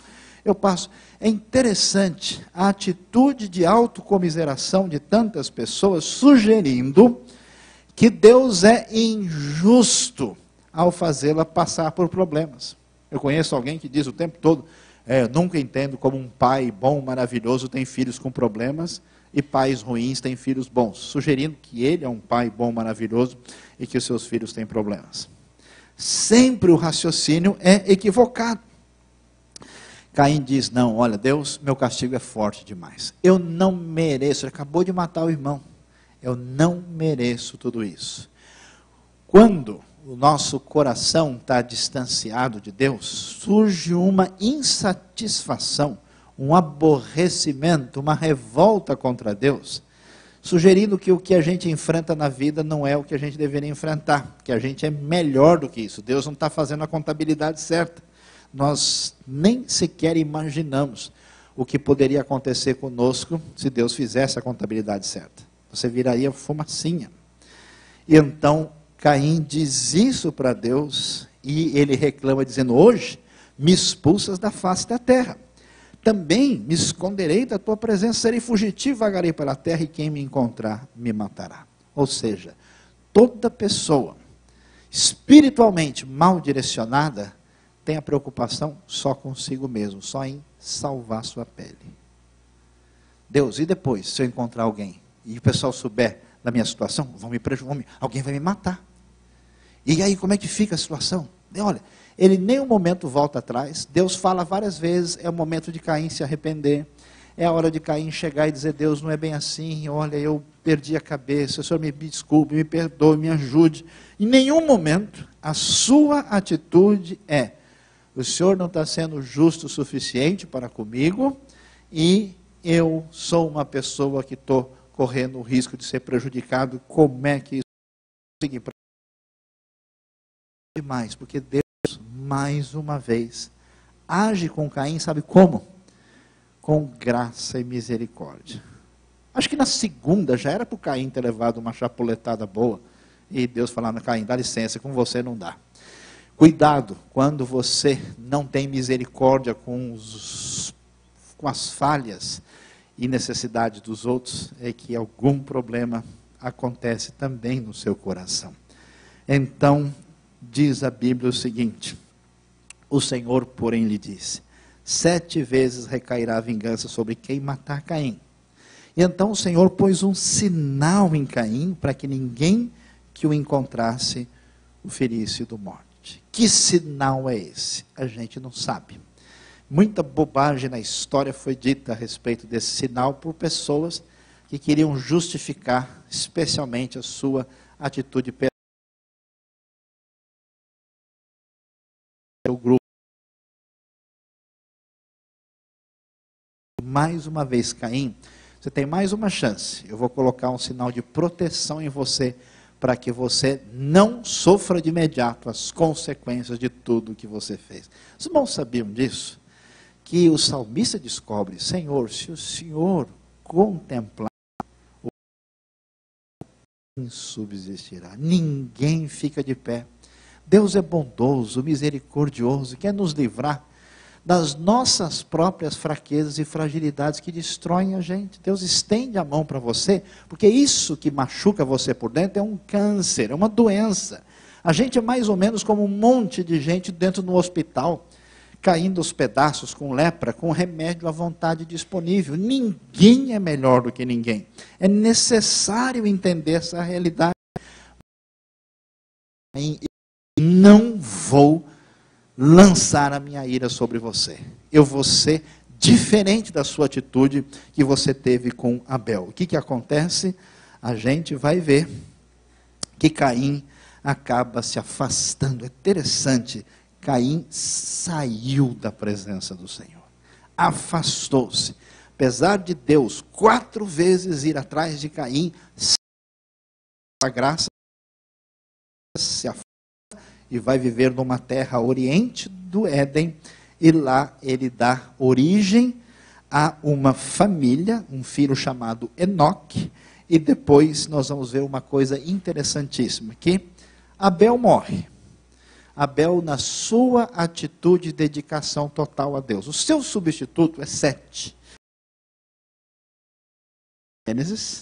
Eu passo. É interessante a atitude de autocomiseração de tantas pessoas, sugerindo que Deus é injusto ao fazê-la passar por problemas. Eu conheço alguém que diz o tempo todo: nunca entendo como um pai bom, maravilhoso, tem filhos com problemas, e pais ruins têm filhos bons, sugerindo que ele é um pai bom, maravilhoso, e que os seus filhos têm problemas. Sempre o raciocínio é equivocado. Caim diz: não, olha, Deus, meu castigo é forte demais. Eu não mereço, ele acabou de matar o irmão. Eu não mereço tudo isso. Quando o nosso coração está distanciado de Deus, surge uma insatisfação, um aborrecimento, uma revolta contra Deus, sugerindo que o que a gente enfrenta na vida não é o que a gente deveria enfrentar, que a gente é melhor do que isso. Deus não está fazendo a contabilidade certa. Nós nem sequer imaginamos o que poderia acontecer conosco se Deus fizesse a contabilidade certa. Você viraria fumacinha. E então Caim diz isso para Deus, e ele reclama dizendo: hoje me expulsas da face da terra. Também me esconderei da tua presença, serei fugitivo, vagarei pela terra, e quem me encontrar me matará. Ou seja, toda pessoa espiritualmente mal direcionada tem a preocupação só consigo mesmo, só em salvar sua pele. Deus, e depois, se eu encontrar alguém, e o pessoal souber da minha situação, alguém vai me matar. E aí, como é que fica a situação? Olha, ele nem um momento volta atrás. Deus fala várias vezes, é o momento de Caim se arrepender. É a hora de Caim chegar e dizer: Deus, não é bem assim, olha, eu perdi a cabeça, o Senhor me desculpe, me perdoe, me ajude. Em nenhum momento a sua atitude é: o Senhor não está sendo justo o suficiente para comigo, e eu sou uma pessoa que estou correndo o risco de ser prejudicado. Como é que isso conseguir? Demais, porque Deus, mais uma vez, age com Caim, sabe como? Com graça e misericórdia. Acho que na segunda já era para o Caim ter levado uma chapuletada boa, e Deus falando: Caim, dá licença, com você não dá. Cuidado quando você não tem misericórdia com as falhas e necessidades dos outros, é que algum problema acontece também no seu coração. Então, diz a Bíblia o seguinte: o Senhor, porém, lhe disse: 7 vezes recairá a vingança sobre quem matar Caim. E então o Senhor pôs um sinal em Caim, para que ninguém que o encontrasse o ferisse do morte. Que sinal é esse? A gente não sabe. Muita bobagem na história foi dita a respeito desse sinal por pessoas que queriam justificar, especialmente, a sua atitude pelo grupo. Mais uma vez, Caim, você tem mais uma chance. Eu vou colocar um sinal de proteção em você, para que você não sofra de imediato as consequências de tudo que você fez. Os irmãos sabiam disso? Que o salmista descobre: Senhor, se o Senhor contemplar, quem subsistirá? Ninguém fica de pé. Deus é bondoso, misericordioso, quer nos livrar das nossas próprias fraquezas e fragilidades que destroem a gente. Deus estende a mão para você, porque isso que machuca você por dentro é um câncer, é uma doença. A gente é mais ou menos como um monte de gente dentro do hospital, caindo aos pedaços com lepra, com remédio à vontade disponível. Ninguém é melhor do que ninguém. É necessário entender essa realidade. Não vou lançar a minha ira sobre você. Eu vou ser diferente da sua atitude que você teve com Abel. O que acontece? A gente vai ver que Caim acaba se afastando. É interessante. Caim saiu da presença do Senhor. Afastou-se. Apesar de Deus 4 vezes ir atrás de Caim, a graça se afasta e vai viver numa terra oriente do Éden, e lá ele dá origem a uma família, um filho chamado Enoque, e depois nós vamos ver uma coisa interessantíssima, que Abel morre. Abel, na sua atitude de dedicação total a Deus. O seu substituto é Sete. Gênesis.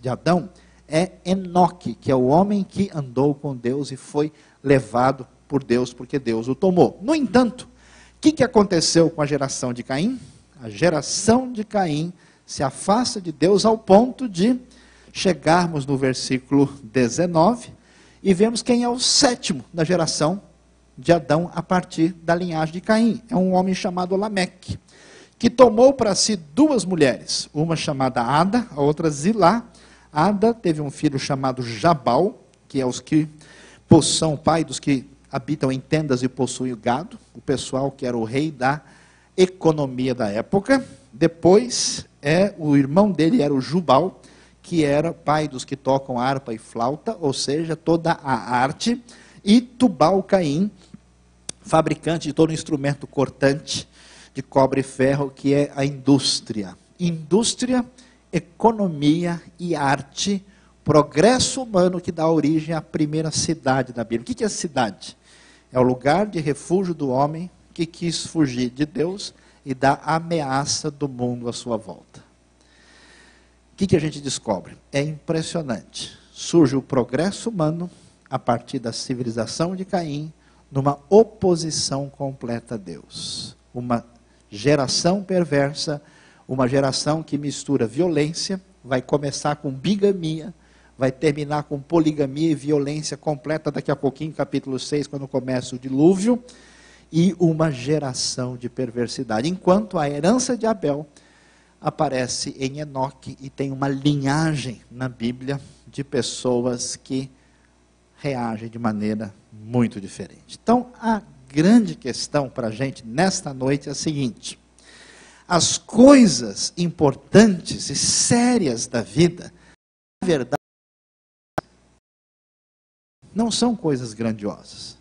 De Adão é Enoque, que é o homem que andou com Deus e foi levado por Deus, porque Deus o tomou. No entanto, o que aconteceu com a geração de Caim? A geração de Caim se afasta de Deus ao ponto de chegarmos no versículo 19 e vemos quem é o 7º da geração de Adão a partir da linhagem de Caim. É um homem chamado Lameque, que tomou para si 2 mulheres, uma chamada Ada, a outra Zilá. Ada teve um filho chamado Jabal, que é os que são o pai dos que habitam em tendas e possuem o gado, o pessoal que era o rei da economia da época. Depois, o irmão dele era o Jubal, que era pai dos que tocam harpa e flauta, ou seja, toda a arte. E Tubal-Caim, fabricante de todo instrumento cortante, de cobre e ferro, que é a indústria. Indústria, economia e arte, progresso humano que dá origem à primeira cidade da Bíblia. O que é cidade? É o lugar de refúgio do homem que quis fugir de Deus e da ameaça do mundo à sua volta. O que a gente descobre? É impressionante. Surge o progresso humano a partir da civilização de Caim, numa oposição completa a Deus. Uma geração perversa, uma geração que mistura violência, vai começar com bigamia, vai terminar com poligamia e violência completa daqui a pouquinho, capítulo 6, quando começa o dilúvio. e uma geração de perversidade. Enquanto a herança de Abel aparece em Enoque e tem uma linhagem na Bíblia de pessoas que reagem de maneira muito diferente. Então, a grande questão para a gente nesta noite é a seguinte: as coisas importantes e sérias da vida, na verdade, não são coisas grandiosas.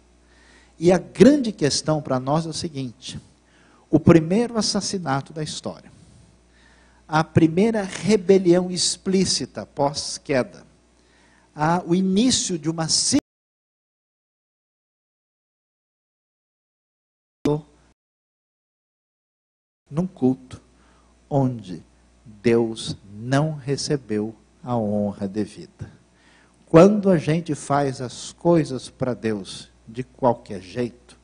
E a grande questão para nós é o seguinte: o primeiro assassinato da história, a primeira rebelião explícita pós-queda, o início de uma num culto onde Deus não recebeu a honra devida. Quando a gente faz as coisas para Deus de qualquer jeito,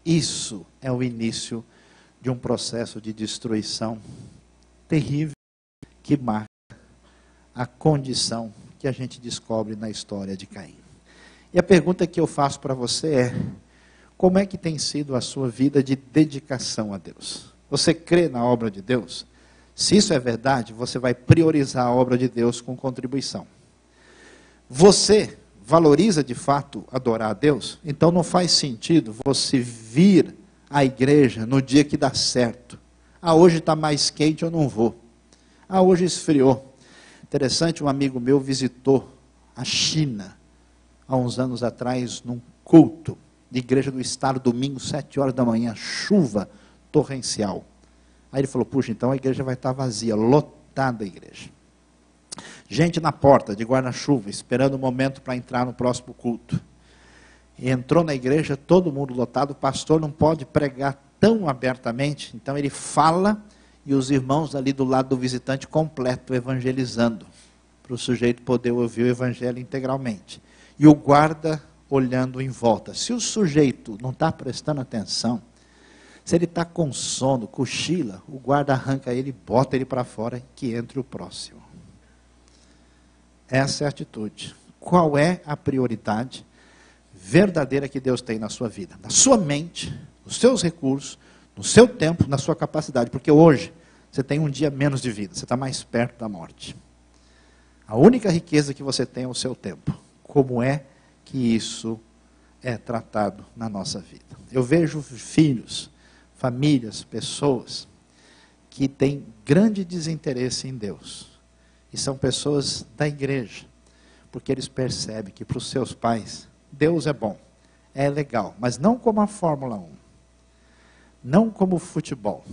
isso é o início de um processo de destruição terrível que marca a condição que a gente descobre na história de Caim. E a pergunta que eu faço para você é: como é que tem sido a sua vida de dedicação a Deus? Você crê na obra de Deus? Se isso é verdade, você vai priorizar a obra de Deus com contribuição. Você valoriza de fato adorar a Deus? Então não faz sentido você vir à igreja no dia que dá certo. Hoje está mais quente, eu não vou. Hoje esfriou. Interessante, um amigo meu visitou a China há uns anos atrás num culto de igreja do estado, domingo, 7 horas da manhã, chuva torrencial. Aí ele falou: puxa, então a igreja vai estar vazia, lotada a igreja. Gente na porta, de guarda-chuva, esperando o momento para entrar no próximo culto. E entrou na igreja, todo mundo lotado, o pastor não pode pregar tão abertamente, então ele fala e os irmãos ali do lado do visitante completo, evangelizando, para o sujeito poder ouvir o evangelho integralmente. E o guarda olhando em volta. Se o sujeito não está prestando atenção, se ele está com sono, cochila, o guarda arranca ele, bota ele para fora, que entre o próximo. Essa é a atitude. Qual é a prioridade verdadeira que Deus tem na sua vida? Na sua mente, nos seus recursos, no seu tempo, na sua capacidade. Porque hoje, você tem um dia menos de vida, você está mais perto da morte. A única riqueza que você tem é o seu tempo. Como é que isso é tratado na nossa vida? Eu vejo filhos, famílias, pessoas que têm grande desinteresse em Deus. E são pessoas da igreja, porque eles percebem que para os seus pais, Deus é bom, é legal, mas não como a Fórmula 1, não como o futebol,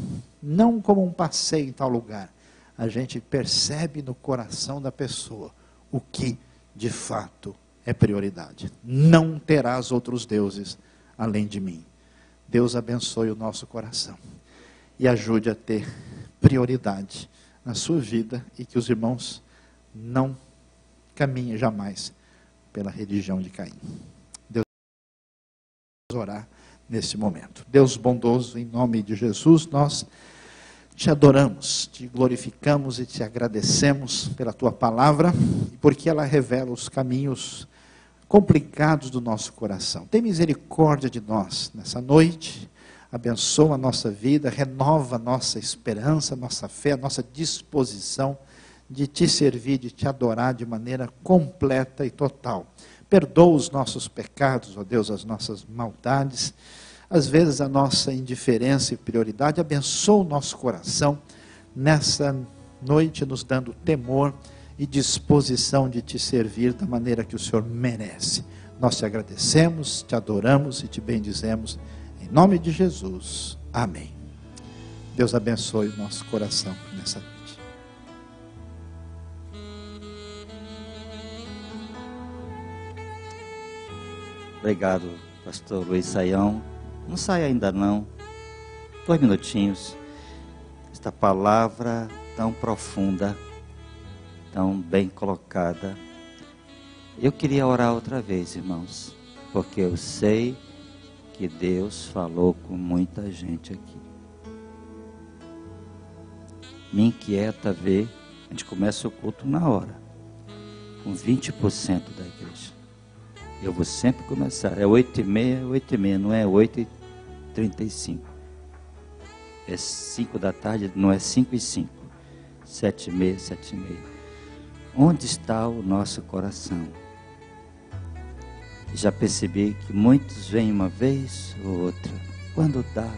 não como um passeio em tal lugar. A gente percebe no coração da pessoa o que de fato é prioridade. Não terás outros deuses além de mim. Deus abençoe o nosso coração e ajude a ter prioridade na sua vida e que os irmãos não caminhem jamais pela religião de Caim. Deus, vamos orar nesse momento. Deus bondoso, em nome de Jesus, nós te adoramos, te glorificamos e te agradecemos pela tua palavra, porque ela revela os caminhos complicados do nosso coração. Tem misericórdia de nós nessa noite, abençoa a nossa vida, renova a nossa esperança, a nossa fé, a nossa disposição de te servir, de te adorar de maneira completa e total. Perdoa os nossos pecados, ó Deus, as nossas maldades, às vezes a nossa indiferença e prioridade. Abençoa o nosso coração nessa noite, nos dando temor e disposição de te servir da maneira que o Senhor merece. Nós te agradecemos, te adoramos e te bendizemos. Em nome de Jesus. Amém. Deus abençoe o nosso coração nessa noite. Obrigado, pastor Luiz Saião. Não sai ainda não. 2 minutinhos. Esta palavra tão profunda, tão bem colocada. Eu queria orar outra vez, irmãos, porque eu sei que Deus falou com muita gente aqui. Me inquieta ver, a gente começa o culto na hora, com 20% da igreja. Eu vou sempre começar, é 8h30, não é 8h30. 7h35. É 5 da tarde, não é 5h05. 7h30, 7h30. Onde está o nosso coração? Já percebi que muitos vêm uma vez ou outra, quando dá.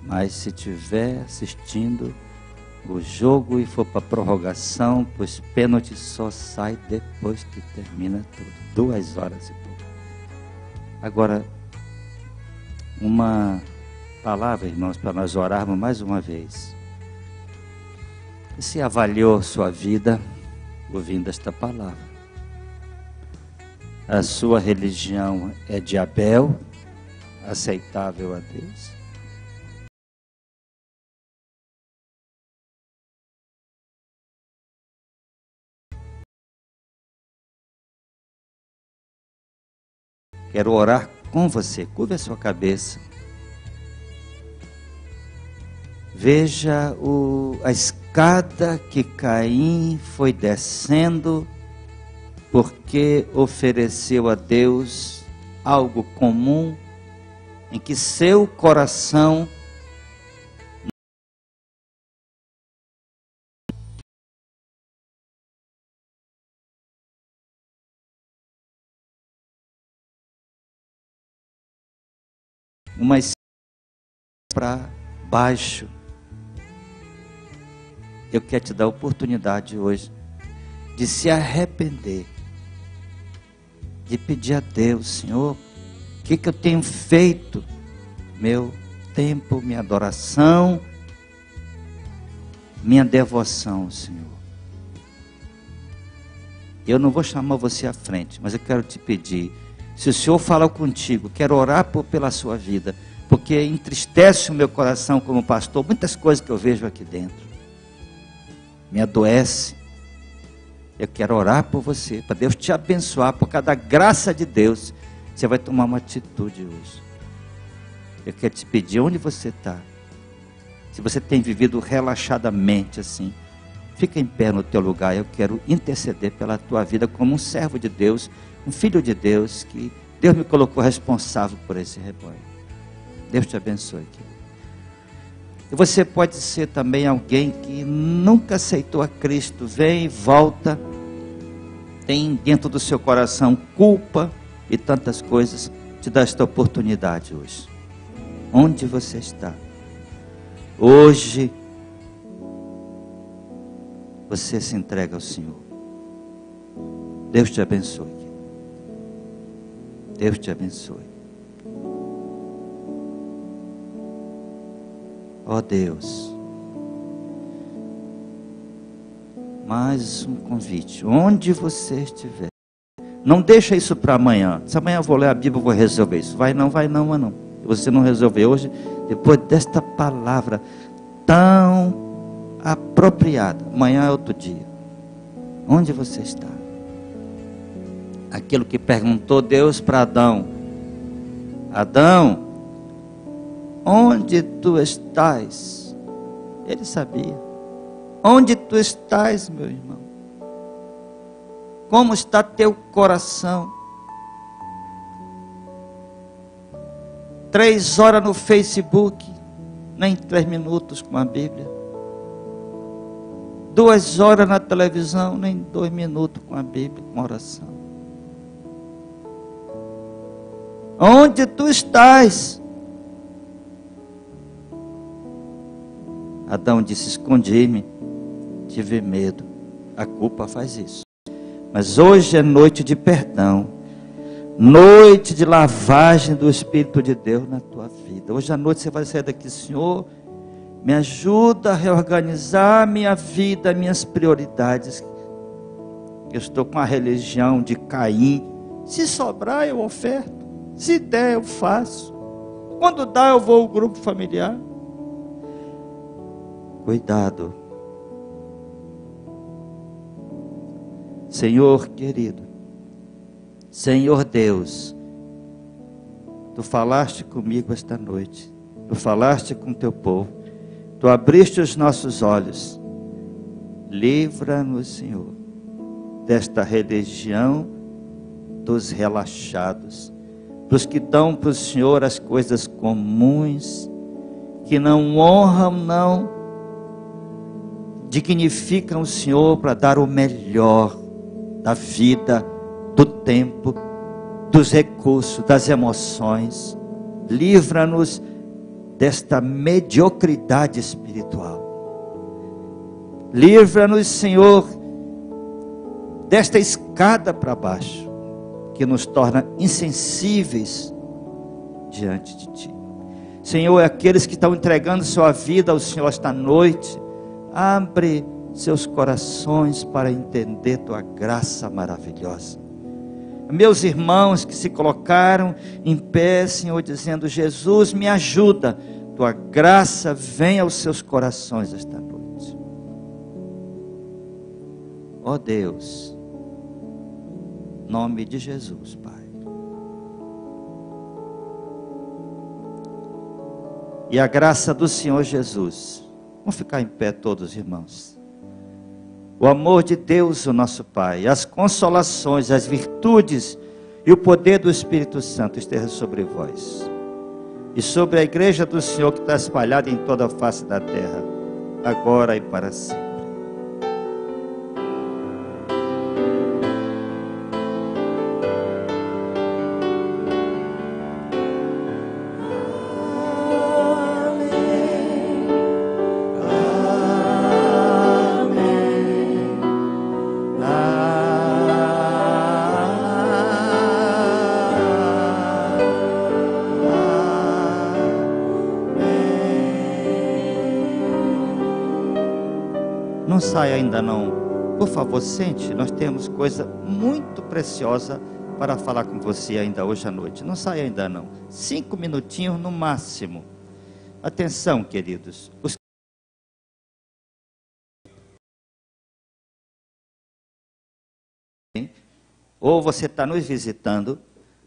Mas se estiver assistindo o jogo e for para prorrogação, pois pênalti só sai depois que termina tudo. 2 horas e pouco. Agora, uma palavra, irmãos, para nós orarmos mais uma vez. Você avaliou sua vida ouvindo esta palavra? A sua religião é de Abel, aceitável a Deus? Quero orar com você. Curva a sua cabeça. Veja a escada que Caim foi descendo, porque ofereceu a Deus algo comum, em que seu coração uma escada para baixo. Eu quero te dar a oportunidade hoje de se arrepender, de pedir a Deus: Senhor, o que eu tenho feito? Meu tempo, minha adoração, minha devoção, Senhor. Eu não vou chamar você à frente, mas eu quero te pedir, se o Senhor fala contigo, quero orar pela sua vida, porque entristece o meu coração como pastor, muitas coisas que eu vejo aqui dentro. Me adoece. Eu quero orar por você, para Deus te abençoar, por causa da graça de Deus. Você vai tomar uma atitude hoje. Eu quero te pedir, onde você está? Se você tem vivido relaxadamente assim, fica em pé no teu lugar. Eu quero interceder pela tua vida como um servo de Deus, um filho de Deus, que Deus me colocou responsável por esse rebanho. Deus te abençoe, querido. E você pode ser também alguém que nunca aceitou a Cristo. Vem e volta. Tem dentro do seu coração culpa e tantas coisas. Te dá esta oportunidade hoje. Onde você está? Hoje você se entrega ao Senhor. Deus te abençoe. Deus te abençoe. Ó Deus, mais um convite, onde você estiver, não deixa isso para amanhã. Se amanhã eu vou ler a Bíblia, eu vou resolver isso. Vai não, mas não. Se você não resolver hoje, depois desta palavra tão apropriada, amanhã é outro dia. Onde você está? Aquilo que perguntou Deus para Adão: Adão, onde tu estás? Ele sabia. Onde tu estás, meu irmão? Como está teu coração? 3 horas no Facebook, nem 3 minutos com a Bíblia. 2 horas na televisão, nem 2 minutos com a Bíblia, com oração. Onde tu estás? Adão disse: escondi-me, tive medo. A culpa faz isso. Mas hoje é noite de perdão, noite de lavagem do Espírito de Deus na tua vida. Hoje à noite você vai sair daqui: Senhor, me ajuda a reorganizar minha vida, minhas prioridades. Eu estou com a religião de Caim. Se sobrar eu oferto, se der eu faço, quando dá eu vou ao grupo familiar. Cuidado. Senhor querido, Senhor Deus, Tu falaste comigo esta noite, Tu falaste com Teu povo, Tu abriste os nossos olhos. Livra-nos, Senhor, desta religião dos relaxados, para os que dão para o Senhor as coisas comuns, que não honram, não dignificam o Senhor para dar o melhor da vida, do tempo, dos recursos, das emoções. Livra-nos desta mediocridade espiritual. Livra-nos, Senhor, desta escada para baixo, que nos torna insensíveis diante de Ti. Senhor, aqueles que estão entregando sua vida ao Senhor esta noite, abre seus corações para entender Tua graça maravilhosa. Meus irmãos que se colocaram em pé, Senhor, dizendo: Jesus, me ajuda. Tua graça venha aos seus corações esta noite. Ó Deus, em nome de Jesus, Pai. E a graça do Senhor Jesus. Vamos ficar em pé todos, irmãos. O amor de Deus, o nosso Pai, as consolações, as virtudes e o poder do Espírito Santo esteja sobre vós. E sobre a igreja do Senhor que está espalhada em toda a face da terra, agora e para sempre. Não saia ainda não. Por favor, sente. Nós temos coisa muito preciosa para falar com você ainda hoje à noite. Não saia ainda não. 5 minutinhos no máximo. Atenção, queridos. Ou você está nos visitando,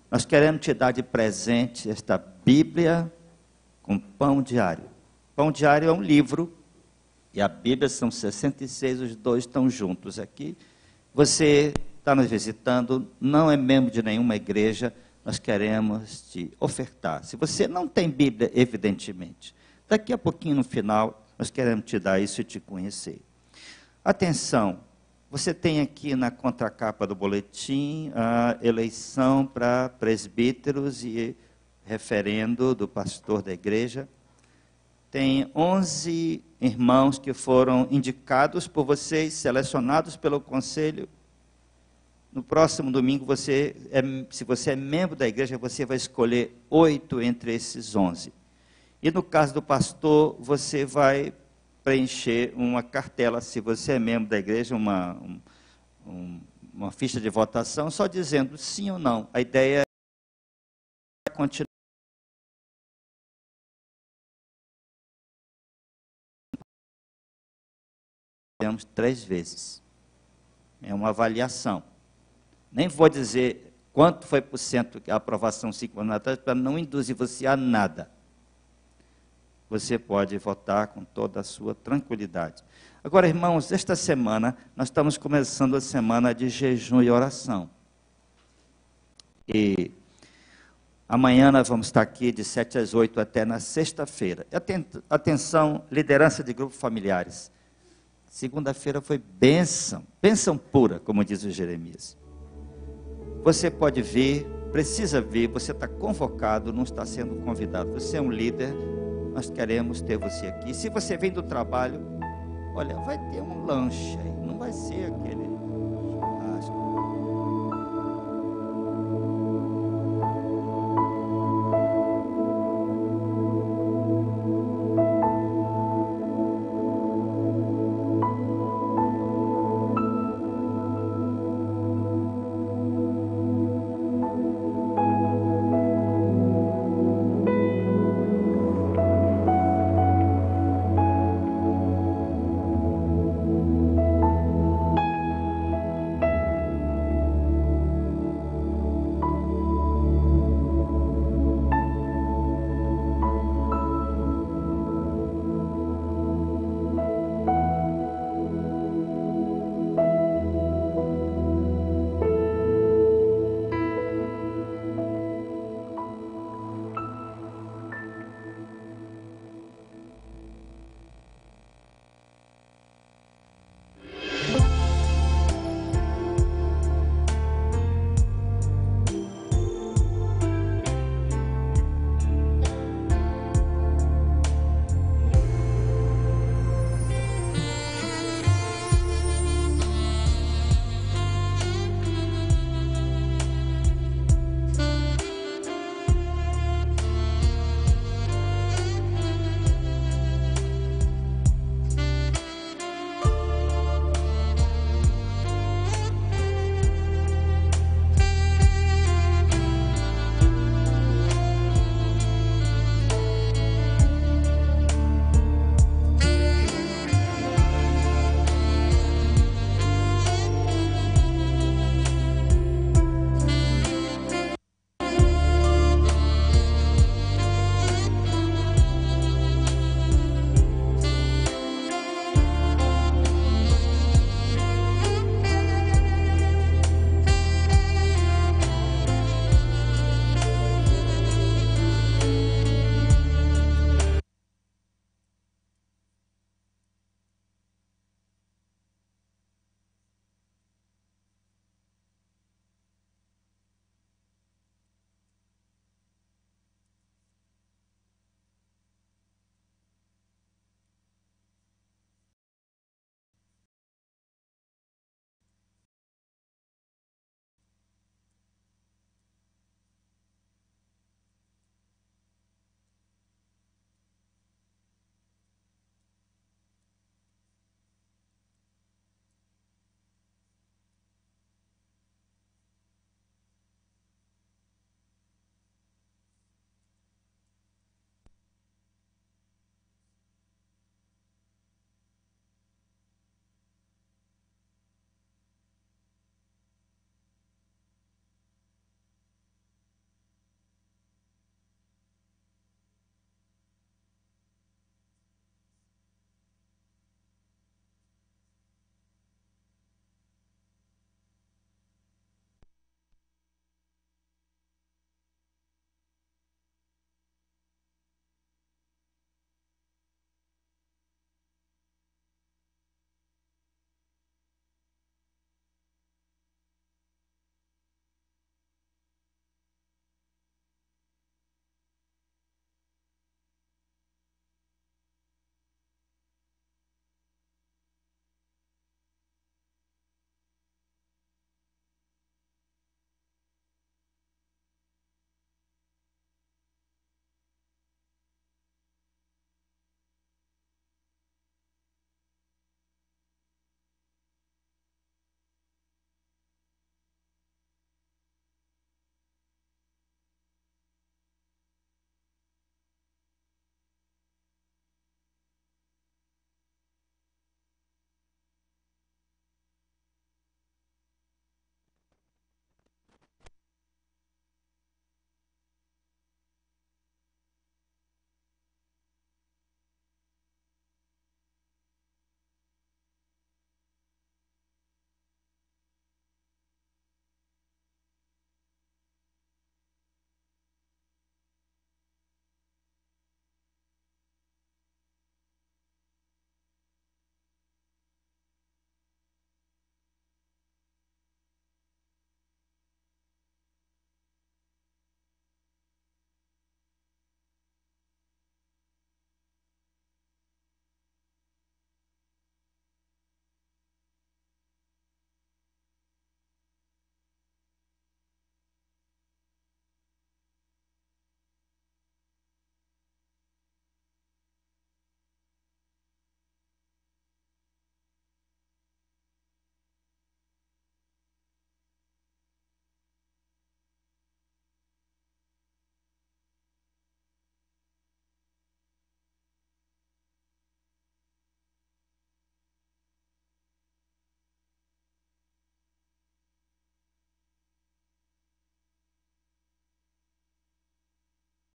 nós queremos te dar de presente esta Bíblia com pão diário. Pão diário é um livro. E a Bíblia são 66, os dois estão juntos aqui. Você está nos visitando, não é membro de nenhuma igreja, nós queremos te ofertar. Se você não tem Bíblia, evidentemente, daqui a pouquinho no final, nós queremos te dar isso e te conhecer. Atenção, você tem aqui na contracapa do boletim a eleição para presbíteros e referendo do pastor da igreja. Tem 11 irmãos que foram indicados por vocês, selecionados pelo conselho. No próximo domingo, se você é membro da igreja, você vai escolher 8 entre esses 11. E no caso do pastor, você vai preencher uma cartela, se você é membro da igreja, uma ficha de votação, só dizendo sim ou não. A ideia é continuar. Temos 3 vezes. É uma avaliação. Nem vou dizer quanto foi por cento a aprovação 5 anos atrás, para não induzir você a nada. Você pode votar com toda a sua tranquilidade. Agora, irmãos, esta semana, nós estamos começando a semana de jejum e oração. E amanhã nós vamos estar aqui de 7 às 8 até na sexta-feira. Atenção, liderança de grupos familiares. Segunda-feira foi bênção, bênção pura, como diz o Jeremias. Você pode vir, precisa vir, você está convocado, não está sendo convidado. Você é um líder, nós queremos ter você aqui. Se você vem do trabalho, olha, vai ter um lanche aí, não vai ser aquele